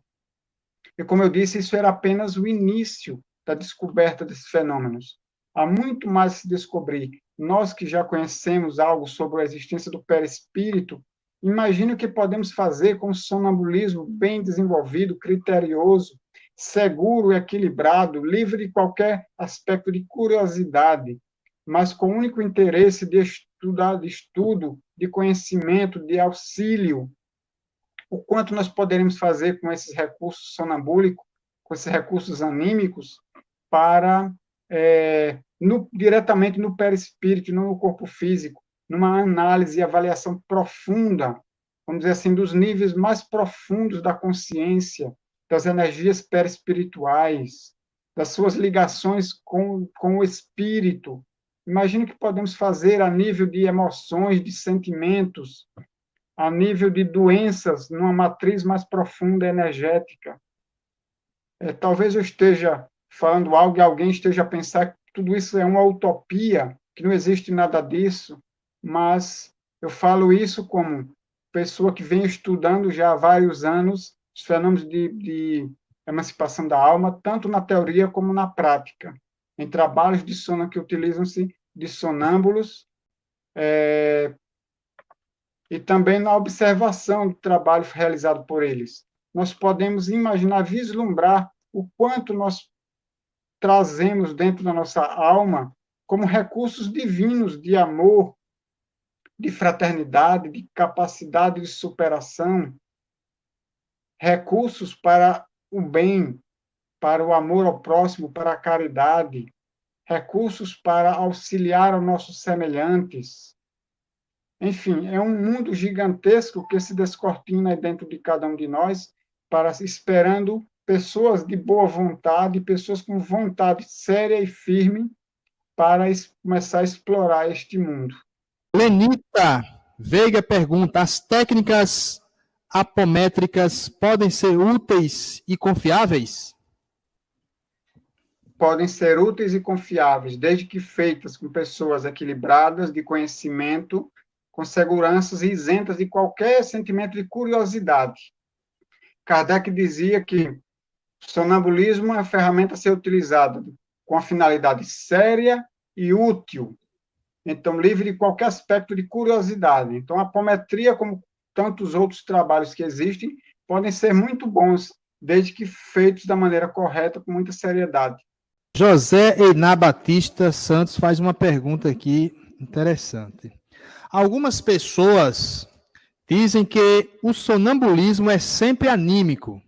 A: E, como eu disse, isso era apenas o início da descoberta desses fenômenos. Há muito mais a se descobrir. Nós que já conhecemos algo sobre a existência do perispírito, imagine o que podemos fazer com o sonambulismo bem desenvolvido, criterioso, seguro e equilibrado, livre de qualquer aspecto de curiosidade, mas com o único interesse de estudar, de estudo, de conhecimento, de auxílio. O quanto nós poderemos fazer com esses recursos sonambúlicos, com esses recursos anímicos, para diretamente no perispírito, não no corpo físico, numa análise e avaliação profunda, vamos dizer assim, dos níveis mais profundos da consciência, das energias perespirituais, das suas ligações com o espírito. Imagine o que podemos fazer a nível de emoções, de sentimentos, a nível de doenças, numa matriz mais profunda energética. Talvez eu esteja falando algo e alguém esteja a pensar que tudo isso é uma utopia, que não existe nada disso, mas eu falo isso como pessoa que vem estudando já há vários anos os fenômenos de emancipação da alma, tanto na teoria como na prática, em trabalhos de sono que utilizam-se de sonâmbulos, e também na observação do trabalho realizado por eles. Nós podemos imaginar, vislumbrar o quanto nós trazemos dentro da nossa alma como recursos divinos de amor, de fraternidade, de capacidade de superação, recursos para o bem, para o amor ao próximo, para a caridade, recursos para auxiliar aos nossos semelhantes. Enfim, é um mundo gigantesco que se descortina dentro de cada um de nós, para esperando pessoas de boa vontade, pessoas com vontade séria e firme para começar a explorar este mundo.
B: Lenita Veiga pergunta: as técnicas apométricas podem ser úteis e confiáveis?
A: Podem ser úteis e confiáveis, desde que feitas com pessoas equilibradas, de conhecimento, com seguranças e isentas de qualquer sentimento de curiosidade. Kardec dizia que o sonambulismo é uma ferramenta a ser utilizada com a finalidade séria e útil, então livre de qualquer aspecto de curiosidade. Então, a apometria, como tantos outros trabalhos que existem, podem ser muito bons, desde que feitos da maneira correta, com muita seriedade.
B: José Einá Batista Santos faz uma pergunta aqui interessante. Algumas pessoas dizem que o sonambulismo é sempre anímico.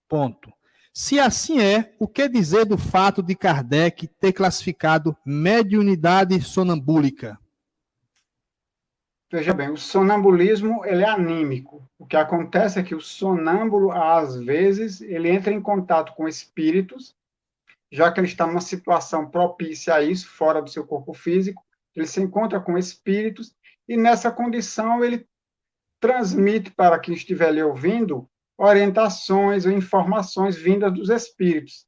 B: Ponto. Se assim é, o que dizer do fato de Kardec ter classificado mediunidade sonambúlica?
A: Veja bem, o sonambulismo ele é anímico. O que acontece é que o sonâmbulo, às vezes, ele entra em contato com espíritos, já que ele está numa situação propícia a isso, fora do seu corpo físico, ele se encontra com espíritos, e nessa condição ele transmite para quem estiver ali ouvindo orientações ou informações vindas dos espíritos.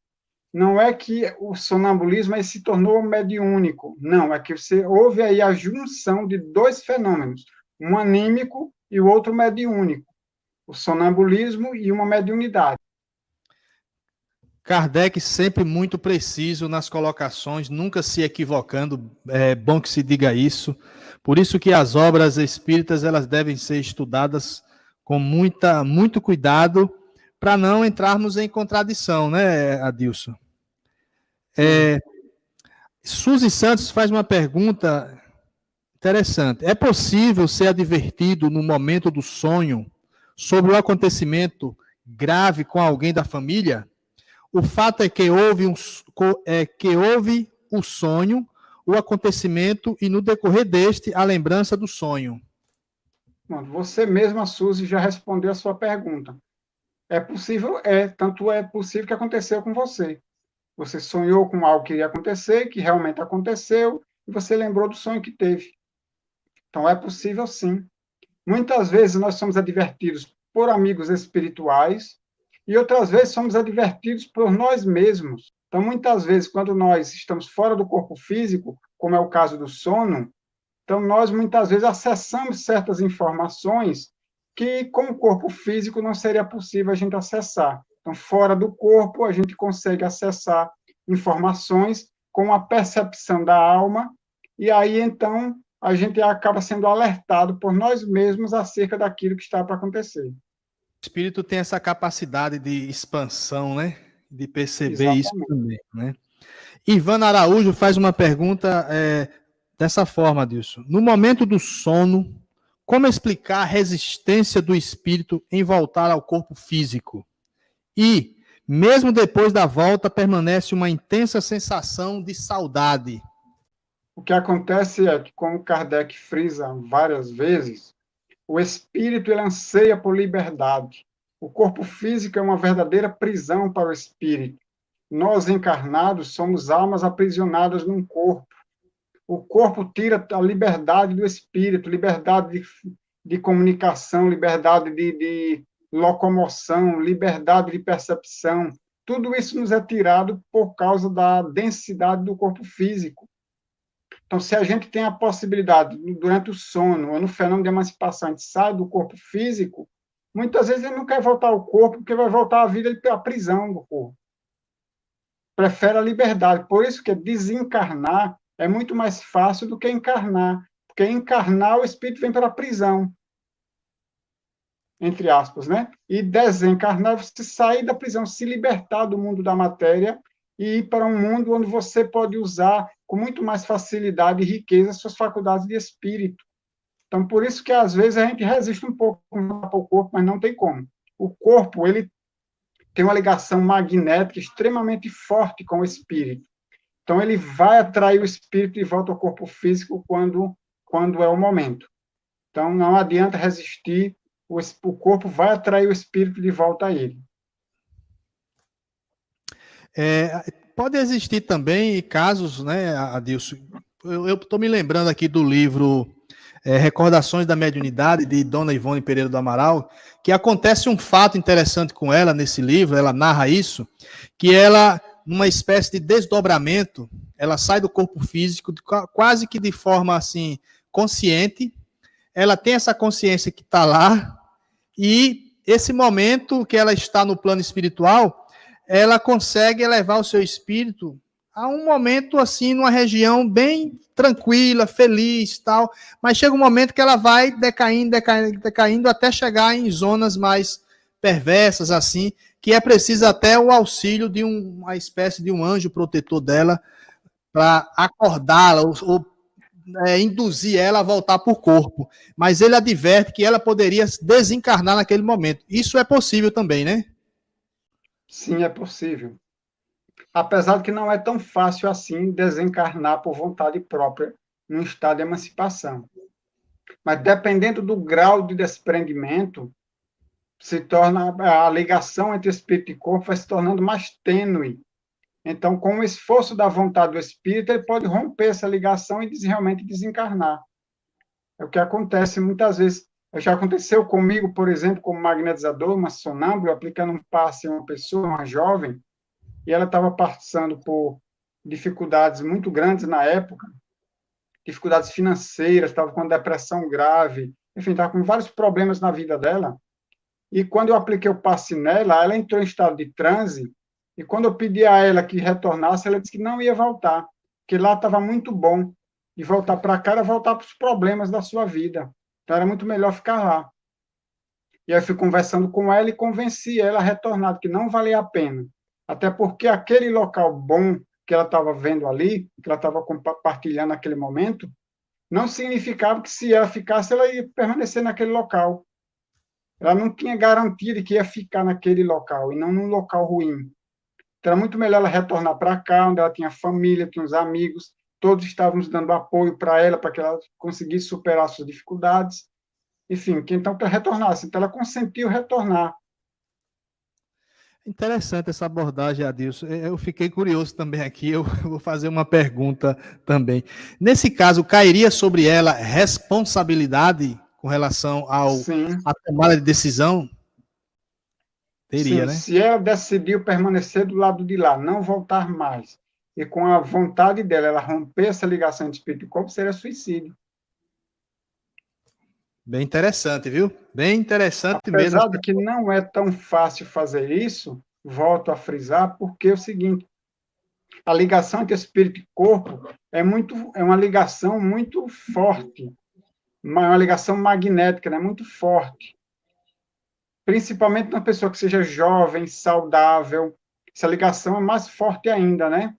A: Não é que o sonambulismo aí se tornou mediúnico, não, é que houve aí a junção de dois fenômenos, um anímico e o outro mediúnico, o sonambulismo e uma mediunidade.
B: Kardec sempre muito preciso nas colocações, nunca se equivocando, é bom que se diga isso. Por isso que as obras espíritas elas devem ser estudadas com muito cuidado, para não entrarmos em contradição, né, Adilson? Suzy Santos faz uma pergunta interessante. É possível ser advertido no momento do sonho sobre o acontecimento grave com alguém da família? O fato é que houve o sonho, o acontecimento e no decorrer deste a lembrança do sonho.
A: Você mesma, Suzy, já respondeu a sua pergunta. É possível, tanto é possível que aconteceu com você. Você sonhou com algo que iria acontecer, que realmente aconteceu, e você lembrou do sonho que teve. Então, é possível sim. Muitas vezes nós somos advertidos por amigos espirituais e outras vezes somos advertidos por nós mesmos. Então, muitas vezes, quando nós estamos fora do corpo físico, como é o caso do sono, então nós muitas vezes acessamos certas informações que com o corpo físico não seria possível a gente acessar. Então, fora do corpo, a gente consegue acessar informações com a percepção da alma, e aí, então, a gente acaba sendo alertado por nós mesmos acerca daquilo que está para acontecer.
B: O espírito tem essa capacidade de expansão, né? De perceber
A: Exatamente.
B: isso também, né? Ivana Araújo faz uma pergunta dessa forma, Adilson. No momento do sono, como explicar a resistência do espírito em voltar ao corpo físico? E, mesmo depois da volta, permanece uma intensa sensação de saudade.
A: O que acontece é que, como Kardec frisa várias vezes, o espírito ele anseia por liberdade. O corpo físico é uma verdadeira prisão para o espírito. Nós, encarnados, somos almas aprisionadas num corpo. O corpo tira a liberdade do espírito, liberdade de comunicação, liberdade de locomoção, liberdade de percepção. Tudo isso nos é tirado por causa da densidade do corpo físico. Então, se a gente tem a possibilidade, durante o sono ou no fenômeno de emancipação, a gente sai do corpo físico, muitas vezes ele não quer voltar ao corpo, porque vai voltar à vida e à prisão do corpo. Prefere a liberdade. Por isso que desencarnar é muito mais fácil do que encarnar. Porque encarnar, o espírito vem para a prisão, entre aspas, né? E desencarnar, você sair da prisão, se libertar do mundo da matéria e ir para um mundo onde você pode usar com muito mais facilidade e riqueza suas faculdades de espírito. Então, por isso que, às vezes, a gente resiste um pouco ao corpo, mas não tem como. O corpo, ele tem uma ligação magnética extremamente forte com o espírito. Então, ele vai atrair o espírito de volta ao corpo físico quando é o momento. Então, não adianta resistir, o corpo vai atrair o espírito de volta a ele.
B: Pode existir também casos, né, Adilson? Eu estou me lembrando aqui do livro Recordações da Mediunidade, de Dona Ivone Pereira do Amaral, que acontece um fato interessante com ela nesse livro, ela narra isso, que ela, numa espécie de desdobramento, ela sai do corpo físico quase que de forma assim consciente, ela tem essa consciência que está lá, e esse momento que ela está no plano espiritual, ela consegue elevar o seu espírito a um momento assim, numa região bem tranquila, feliz, tal, mas chega um momento que ela vai decaindo até chegar em zonas mais perversas, assim, que é preciso até o auxílio de uma espécie de um anjo protetor dela para acordá-la ou induzir ela a voltar para o corpo. Mas ele adverte que ela poderia desencarnar naquele momento. Isso é possível também, né?
A: Sim, é possível. Apesar de que não é tão fácil assim desencarnar por vontade própria num estado de emancipação. Mas dependendo do grau de desprendimento, se torna a ligação entre espírito e corpo vai se tornando mais tênue. Então, com o esforço da vontade do espírito, ele pode romper essa ligação e realmente desencarnar. É o que acontece muitas vezes. Já aconteceu comigo, por exemplo, como magnetizador, uma sonâmbula, aplicando um passe em uma pessoa, uma jovem, e ela estava passando por dificuldades muito grandes na época, dificuldades financeiras, estava com depressão grave, enfim, estava com vários problemas na vida dela. E quando eu apliquei o passe nela, ela entrou em estado de transe, e quando eu pedi a ela que retornasse, ela disse que não ia voltar, que lá estava muito bom, e voltar para cá era voltar para os problemas da sua vida. Então era muito melhor ficar lá. E aí eu fui conversando com ela e convenci ela a retornar, que não valia a pena. Até porque aquele local bom que ela estava vendo ali, que ela estava compartilhando naquele momento, não significava que se ela ficasse, ela ia permanecer naquele local. Ela não tinha garantia de que ia ficar naquele local, e não num local ruim. Então, era muito melhor ela retornar para cá, onde ela tinha família, tinha os amigos, todos estávamos dando apoio para ela, para que ela conseguisse superar suas dificuldades. Enfim, que então que ela retornasse. Então, ela consentiu retornar.
B: Interessante essa abordagem, Adilson. Eu fiquei curioso também aqui, eu vou fazer uma pergunta também. Nesse caso, cairia sobre ela responsabilidade com relação à tomada de decisão? Teria,
A: Sim,
B: né?
A: se ela decidiu permanecer do lado de lá, não voltar mais, e com a vontade dela, ela romper essa ligação entre espírito e corpo, seria suicídio.
B: Bem interessante, viu? Bem interessante mesmo.
A: Apesar de que não é tão fácil fazer isso, volto a frisar, porque é o seguinte, a ligação entre espírito e corpo é uma ligação muito forte, uma ligação magnética, né? Muito forte. Principalmente na pessoa que seja jovem, saudável, essa ligação é mais forte ainda, né?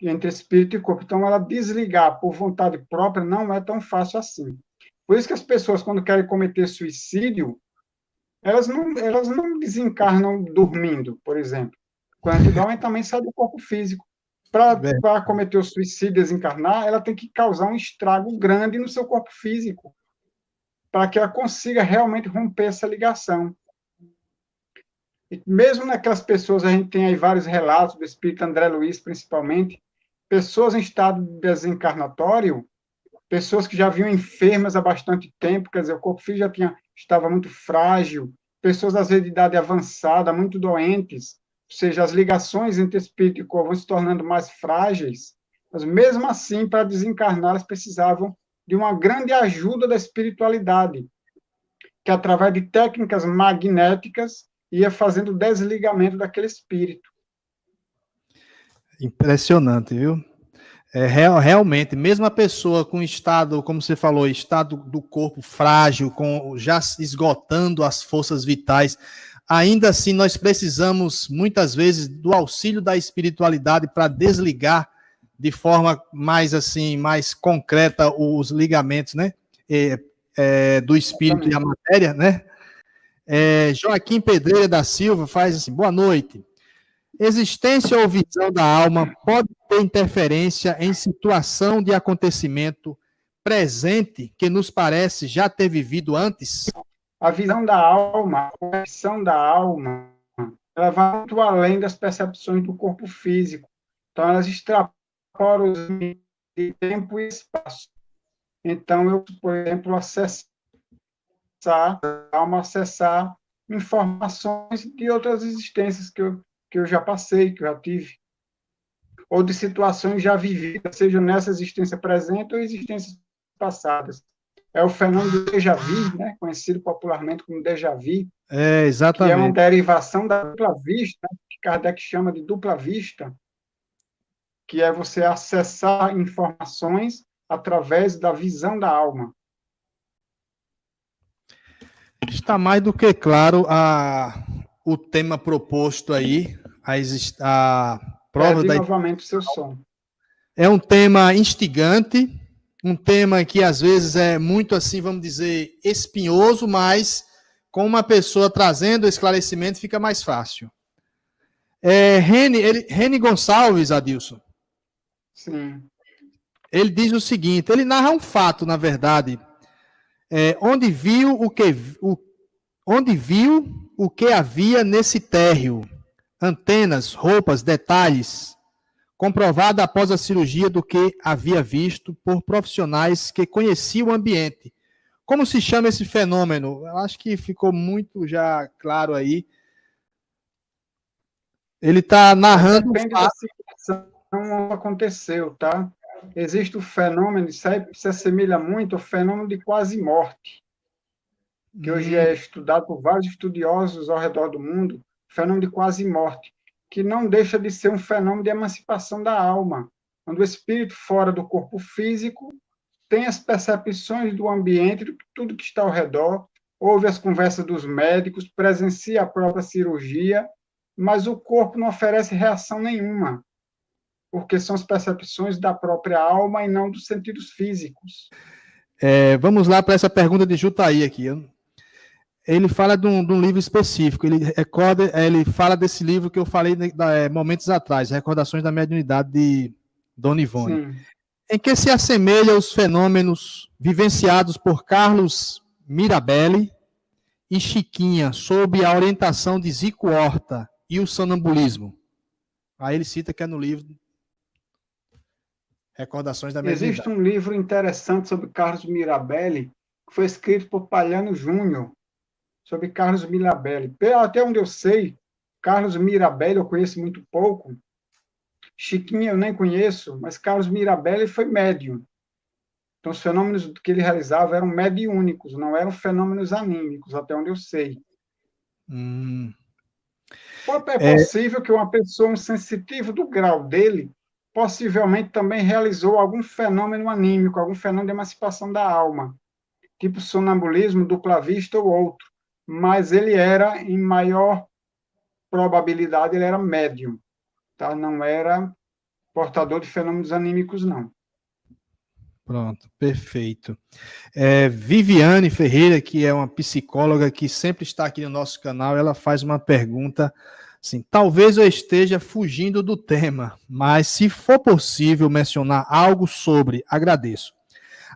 A: Entre espírito e corpo. Então, ela desligar por vontade própria não é tão fácil assim. Por isso que as pessoas, quando querem cometer suicídio, elas não desencarnam dormindo, por exemplo. Quando a gente dorme, também sai do corpo físico. Para cometer o suicídio, desencarnar, ela tem que causar um estrago grande no seu corpo físico, para que ela consiga realmente romper essa ligação. E mesmo naquelas pessoas, a gente tem aí vários relatos do espírito André Luiz, principalmente, pessoas em estado desencarnatório, pessoas que já vinham enfermas há bastante tempo, quer dizer, o corpo físico estava muito frágil, pessoas às vezes de idade avançada, muito doentes, ou seja, as ligações entre espírito e corpo vão se tornando mais frágeis, mas mesmo assim, para desencarnar, elas precisavam de uma grande ajuda da espiritualidade, que através de técnicas magnéticas ia fazendo o desligamento daquele espírito.
B: Impressionante, viu? Realmente, mesmo a pessoa com estado, como você falou, estado do corpo frágil, já esgotando as forças vitais, ainda assim nós precisamos, muitas vezes, do auxílio da espiritualidade para desligar de forma mais assim, mais concreta os ligamentos, né? Do espírito e a matéria, né? Joaquim Pedreira da Silva faz assim, boa noite. Existência ou visão da alma pode ter interferência em situação de acontecimento presente que nos parece já ter vivido antes?
A: A visão da alma, a conexão da alma, ela vai muito além das percepções do corpo físico. Então, elas extrapolam os limites de tempo e espaço. Então, eu, por exemplo, acessar informações de outras existências que eu já passei, que eu já tive, ou de situações já vividas, seja nessa existência presente ou existências passadas. É o fenômeno do déjà vu, né? Conhecido popularmente como déjà vu,
B: exatamente.
A: Que é uma derivação da dupla vista, que Kardec chama de dupla vista, que é você acessar informações através da visão da alma.
B: Está mais do que claro o tema proposto aí, a prova da...
A: novamente o seu som.
B: É um tema instigante, um tema que às vezes é muito assim, vamos dizer, espinhoso, mas com uma pessoa trazendo esclarecimento fica mais fácil. Reni Gonçalves, Adilson.
A: Sim.
B: Ele diz o seguinte, ele narra um fato, na verdade, onde viu o que havia nesse térreo, antenas, roupas, detalhes, comprovado após a cirurgia do que havia visto por profissionais que conheciam o ambiente. Como se chama esse fenômeno? Eu acho que ficou muito já claro aí. Ele está narrando...
A: Depende da situação que aconteceu, tá? Existe o fenômeno, isso aí se assemelha muito ao fenômeno de quase morte, que hoje é estudado por vários estudiosos ao redor do mundo, fenômeno de quase morte, que não deixa de ser um fenômeno de emancipação da alma, quando o espírito fora do corpo físico tem as percepções do ambiente, de tudo que está ao redor, ouve as conversas dos médicos, presencia a própria cirurgia, mas o corpo não oferece reação nenhuma, porque são as percepções da própria alma e não dos sentidos físicos.
B: Vamos lá para essa pergunta de Jutaí aqui. Ele fala de um livro específico, ele fala desse livro que eu falei momentos atrás, Recordações da Mediunidade de Dona Ivone. Sim. Em que se assemelha os fenômenos vivenciados por Carlos Mirabelli e Chiquinha sob a orientação de Zico Horta e o sonambulismo? Aí ele cita que é no livro Recordações da Mediunidade.
A: Existe um livro interessante sobre Carlos Mirabelli, que foi escrito por Palhano Júnior, sobre Carlos Mirabelli. Até onde eu sei, Carlos Mirabelli eu conheço muito pouco, Chiquinha eu nem conheço, mas Carlos Mirabelli foi médium. Então, os fenômenos que ele realizava eram mediúnicos, não eram fenômenos anímicos, até onde eu sei. É possível que uma pessoa, um sensitivo do grau dele, possivelmente também realizou algum fenômeno anímico, algum fenômeno de emancipação da alma, tipo sonambulismo, dupla vista ou outro. Mas ele era, em maior probabilidade, ele era médium, tá? Não era portador de fenômenos anímicos, não.
B: Pronto, perfeito. Viviane Ferreira, que é uma psicóloga que sempre está aqui no nosso canal, ela faz uma pergunta assim, talvez eu esteja fugindo do tema, mas se for possível mencionar algo sobre, agradeço.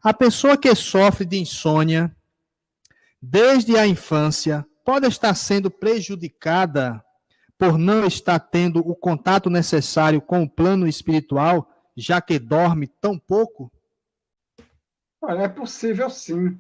B: A pessoa que sofre de insônia desde a infância pode estar sendo prejudicada por não estar tendo o contato necessário com o plano espiritual, já que dorme tão pouco?
A: Olha, é possível sim.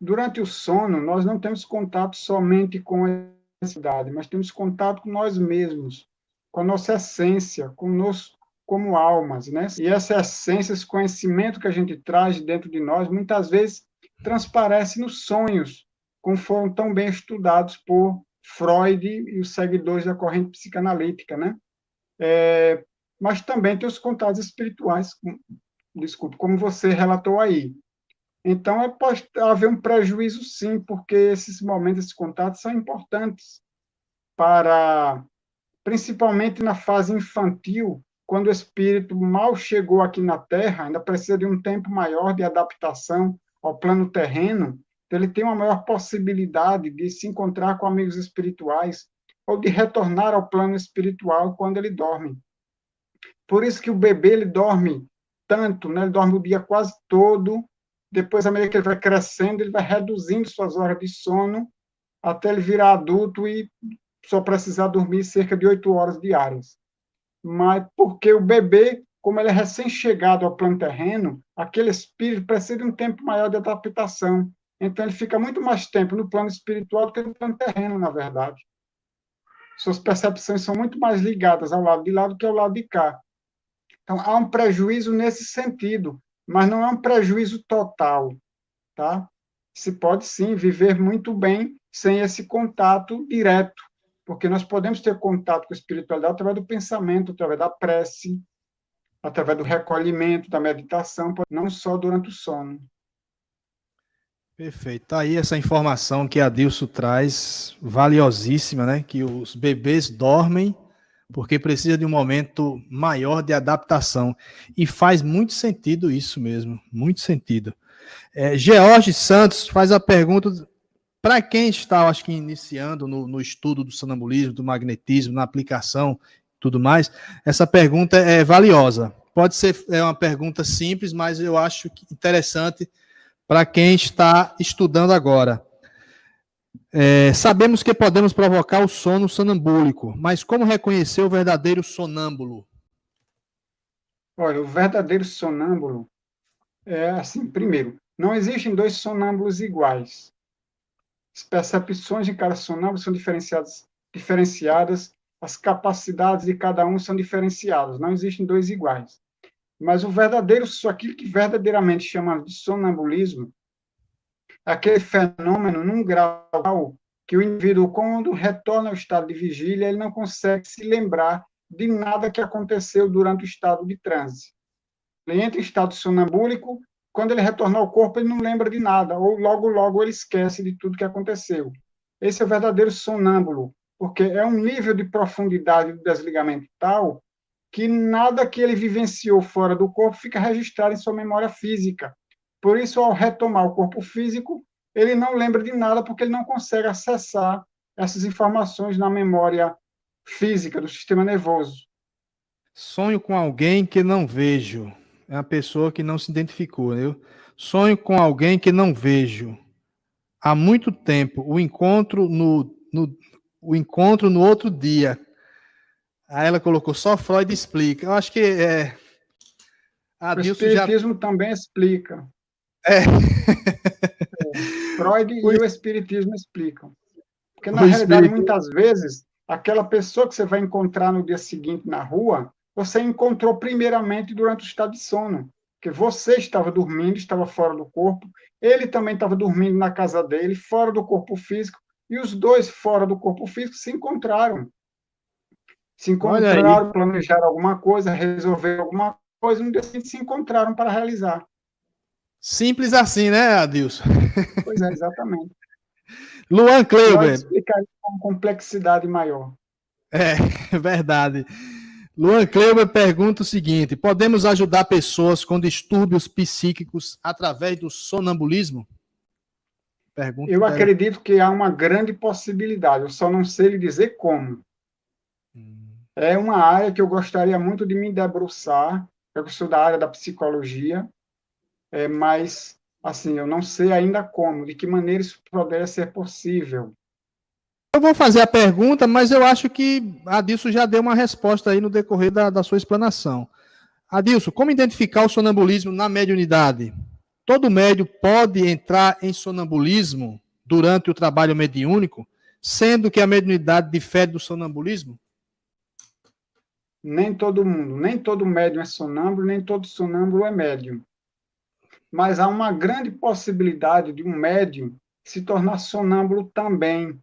A: Durante o sono, nós não temos contato somente com a cidade, mas temos contato com nós mesmos, com a nossa essência, conosco como almas, né? E essa essência, esse conhecimento que a gente traz dentro de nós, muitas vezes transparece nos sonhos, como foram tão bem estudados por Freud e os seguidores da corrente psicanalítica, né? Mas também tem os contatos espirituais, desculpe, como você relatou aí. Então, pode haver um prejuízo, sim, porque esses momentos, esses contatos são importantes para, principalmente na fase infantil, quando o espírito mal chegou aqui na Terra, ainda precisa de um tempo maior de adaptação ao plano terreno, então ele tem uma maior possibilidade de se encontrar com amigos espirituais ou de retornar ao plano espiritual quando ele dorme. Por isso que o bebê ele dorme tanto, né? Ele dorme o dia quase todo. Depois, à medida que ele vai crescendo, ele vai reduzindo suas horas de sono até ele virar adulto e só precisar dormir cerca de 8 horas diárias. Mas porque o bebê, como ele é recém-chegado ao plano terreno, aquele espírito precisa de um tempo maior de adaptação. Então, ele fica muito mais tempo no plano espiritual do que no plano terreno, na verdade. Suas percepções são muito mais ligadas ao lado de lá do que ao lado de cá. Então, há um prejuízo nesse sentido, mas não é um prejuízo total, tá? Se pode, sim, viver muito bem sem esse contato direto, porque nós podemos ter contato com a espiritualidade através do pensamento, através da prece, através do recolhimento, da meditação, não só durante o sono.
B: Perfeito. Tá aí essa informação que a Dilso traz, valiosíssima, né? Que os bebês dormem porque precisa de um momento maior de adaptação. E faz muito sentido isso mesmo, muito sentido. George Santos faz a pergunta para quem está, acho que, iniciando no estudo do sonambulismo, do magnetismo, na aplicação, tudo mais, essa pergunta é valiosa. Pode ser uma pergunta simples, mas eu acho interessante para quem está estudando agora. Sabemos que podemos provocar o sono sonambúlico, mas como reconhecer o verdadeiro sonâmbulo?
A: Olha, o verdadeiro sonâmbulo é assim, primeiro, não existem dois sonâmbulos iguais. As percepções de cada sonâmbulo são diferenciadas, as capacidades de cada um são diferenciadas, não existem dois iguais. Mas o verdadeiro, aquilo que verdadeiramente chamamos de sonambulismo, é aquele fenômeno num grau que o indivíduo, quando retorna ao estado de vigília, ele não consegue se lembrar de nada que aconteceu durante o estado de transe. Ele entra em estado sonambúlico, quando ele retornar ao corpo, ele não lembra de nada, ou logo ele esquece de tudo que aconteceu. Esse é o verdadeiro sonâmbulo, porque é um nível de profundidade do desligamento tal que nada que ele vivenciou fora do corpo fica registrado em sua memória física. Por isso, ao retomar o corpo físico, ele não lembra de nada porque ele não consegue acessar essas informações na memória física do sistema nervoso.
B: Sonho com alguém que não vejo. É uma pessoa que não se identificou, né? Sonho com alguém que não vejo. Há muito tempo. O encontro no outro dia. Aí ela colocou só Freud explica. Eu acho que a
A: O
B: Dilson já.
A: espiritismo também explica.
B: É.
A: Freud
B: O,
A: e o espiritismo explicam. Porque, na
B: o
A: realidade,
B: espírito.
A: muitas vezes, aquela pessoa que você vai encontrar no dia seguinte na rua, você encontrou primeiramente durante o estado de sono. Porque você estava dormindo, estava fora do corpo, ele também estava dormindo na casa dele, fora do corpo físico, e os dois fora do corpo físico se encontraram. Se
B: Olha aí.
A: encontraram, planejaram alguma coisa, resolveram alguma coisa, e no dia seguinte se encontraram para realizar.
B: Simples assim, né, Adilson?
A: Pois é, exatamente.
B: Luan
A: Freud
B: Kleuber.
A: explicaria com complexidade maior.
B: É, verdade. Luan Kleuber pergunta o seguinte: podemos ajudar pessoas com distúrbios psíquicos através do sonambulismo? Pergunta
A: Eu
B: interessante.
A: acredito que há uma grande possibilidade, eu só não sei lhe dizer como. É uma área que eu gostaria muito de me debruçar, eu sou da área da psicologia, mas, assim, eu não sei ainda como, de que maneira isso poderia ser possível.
B: Eu vou fazer a pergunta, mas eu acho que a Adilson já deu uma resposta aí no decorrer da sua explanação. Adilson, como identificar o sonambulismo na mediunidade? Todo médium pode entrar em sonambulismo durante o trabalho mediúnico, sendo que a mediunidade difere do sonambulismo?
A: Nem todo mundo, nem todo médium é sonâmbulo, nem todo sonâmbulo é médium. Mas há uma grande possibilidade de um médium se tornar sonâmbulo também,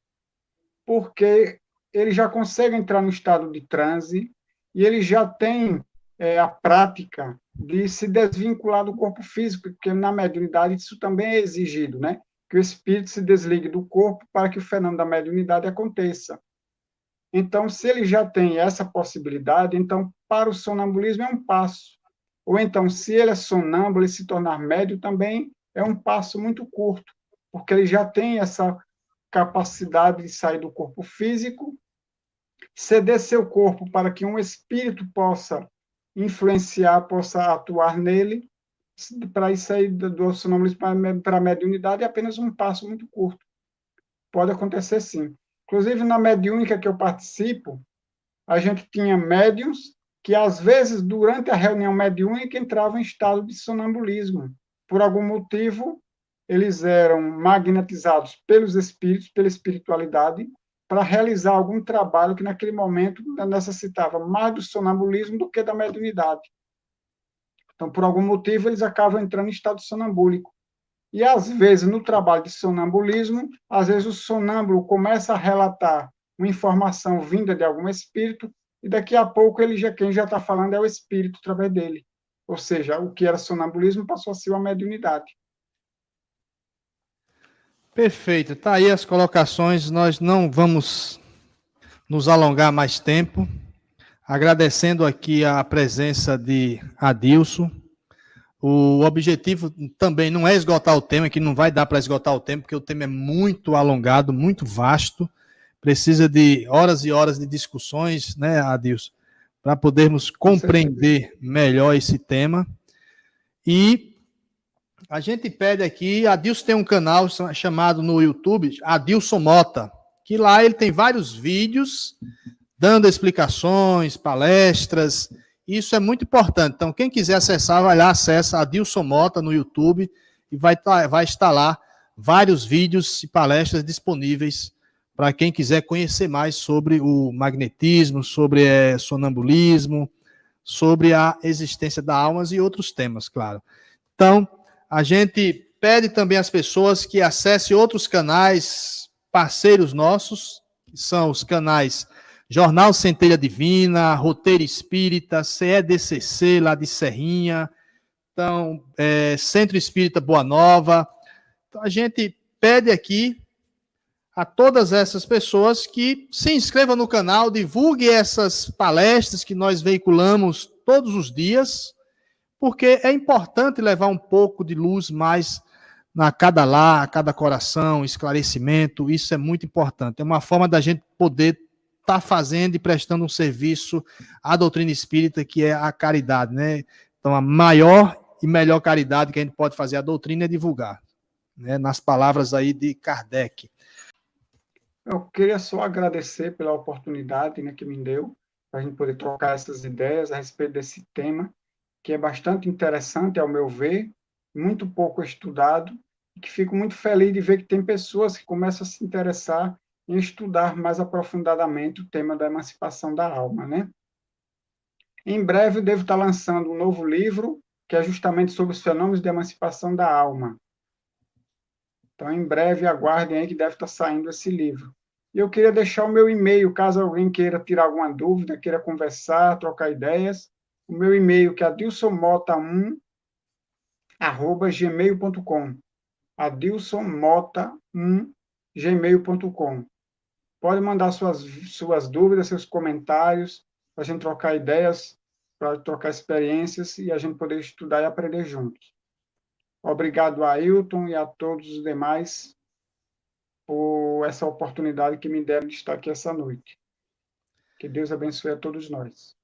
A: porque ele já consegue entrar no estado de transe e ele já tem a prática de se desvincular do corpo físico, porque na mediunidade isso também é exigido, né? Que o espírito se desligue do corpo para que o fenômeno da mediunidade aconteça. Então, se ele já tem essa possibilidade, então, para o sonambulismo é um passo. Ou então, se ele é sonâmbulo e se tornar médio também é um passo muito curto, porque ele já tem essa capacidade de sair do corpo físico, ceder seu corpo para que um espírito possa influenciar, possa atuar nele, para isso aí do sonambulismo para a mediunidade é apenas um passo muito curto. Pode acontecer sim. Inclusive, na mediúnica que eu participo, a gente tinha médiums que, às vezes, durante a reunião mediúnica, entravam em estado de sonambulismo. Por algum motivo, eles eram magnetizados pelos espíritos, pela espiritualidade, para realizar algum trabalho que, naquele momento, necessitava mais do sonambulismo do que da mediunidade. Então, por algum motivo, eles acabam entrando em estado sonambúlico. E, às vezes, no trabalho de sonambulismo, às vezes o sonâmbulo começa a relatar uma informação vinda de algum espírito, e daqui a pouco quem já está falando é o espírito através dele. Ou seja, o que era sonambulismo passou a ser uma mediunidade.
B: Perfeito. Tá aí as colocações. Nós não vamos nos alongar mais tempo. Agradecendo aqui a presença de Adilson. O objetivo também não é esgotar o tema, que não vai dar para esgotar o tema, porque o tema é muito alongado, muito vasto. Precisa de horas e horas de discussões, né, Adilson, para podermos compreender melhor esse tema. E a gente pede aqui, Adilson tem um canal chamado no YouTube, Adilson Mota, que lá ele tem vários vídeos dando explicações, palestras. Isso é muito importante. Então, quem quiser acessar, vai lá, acessa Adilson Mota no YouTube e vai estar lá vários vídeos e palestras disponíveis para quem quiser conhecer mais sobre o magnetismo, sobre sonambulismo, sobre a existência da alma e outros temas, claro. Então, a gente pede também às pessoas que acessem outros canais parceiros nossos, que são os canais Jornal Centelha Divina, Roteiro Espírita, CEDCC, lá de Serrinha, então, Centro Espírita Boa Nova. Então, a gente pede aqui a todas essas pessoas que se inscrevam no canal, divulguem essas palestras que nós veiculamos todos os dias, porque é importante levar um pouco de luz mais a cada lar, a cada coração, esclarecimento, isso é muito importante. É uma forma da gente poder estar fazendo e prestando um serviço à doutrina espírita, que é a caridade, né? Então, a maior e melhor caridade que a gente pode fazer à doutrina é divulgar, né? Nas palavras aí de Kardec.
A: Eu queria só agradecer pela oportunidade, né, que me deu, para a gente poder trocar essas ideias a respeito desse tema, que é bastante interessante, ao meu ver, muito pouco estudado, e que fico muito feliz de ver que tem pessoas que começam a se interessar em estudar mais aprofundadamente o tema da emancipação da alma, né? Em breve eu devo estar lançando um novo livro, que é justamente sobre os fenômenos de emancipação da alma. Então, em breve, aguardem aí que deve estar saindo esse livro. E eu queria deixar o meu e-mail, caso alguém queira tirar alguma dúvida, queira conversar, trocar ideias. O meu e-mail, que é adilsonmota1@gmail.com. adilsonmota1@gmail.com. Pode mandar suas dúvidas, seus comentários, para a gente trocar ideias, para trocar experiências e a gente poder estudar e aprender juntos. Obrigado a Ailton e a todos os demais por essa oportunidade que me deram de estar aqui essa noite. Que Deus abençoe a todos nós.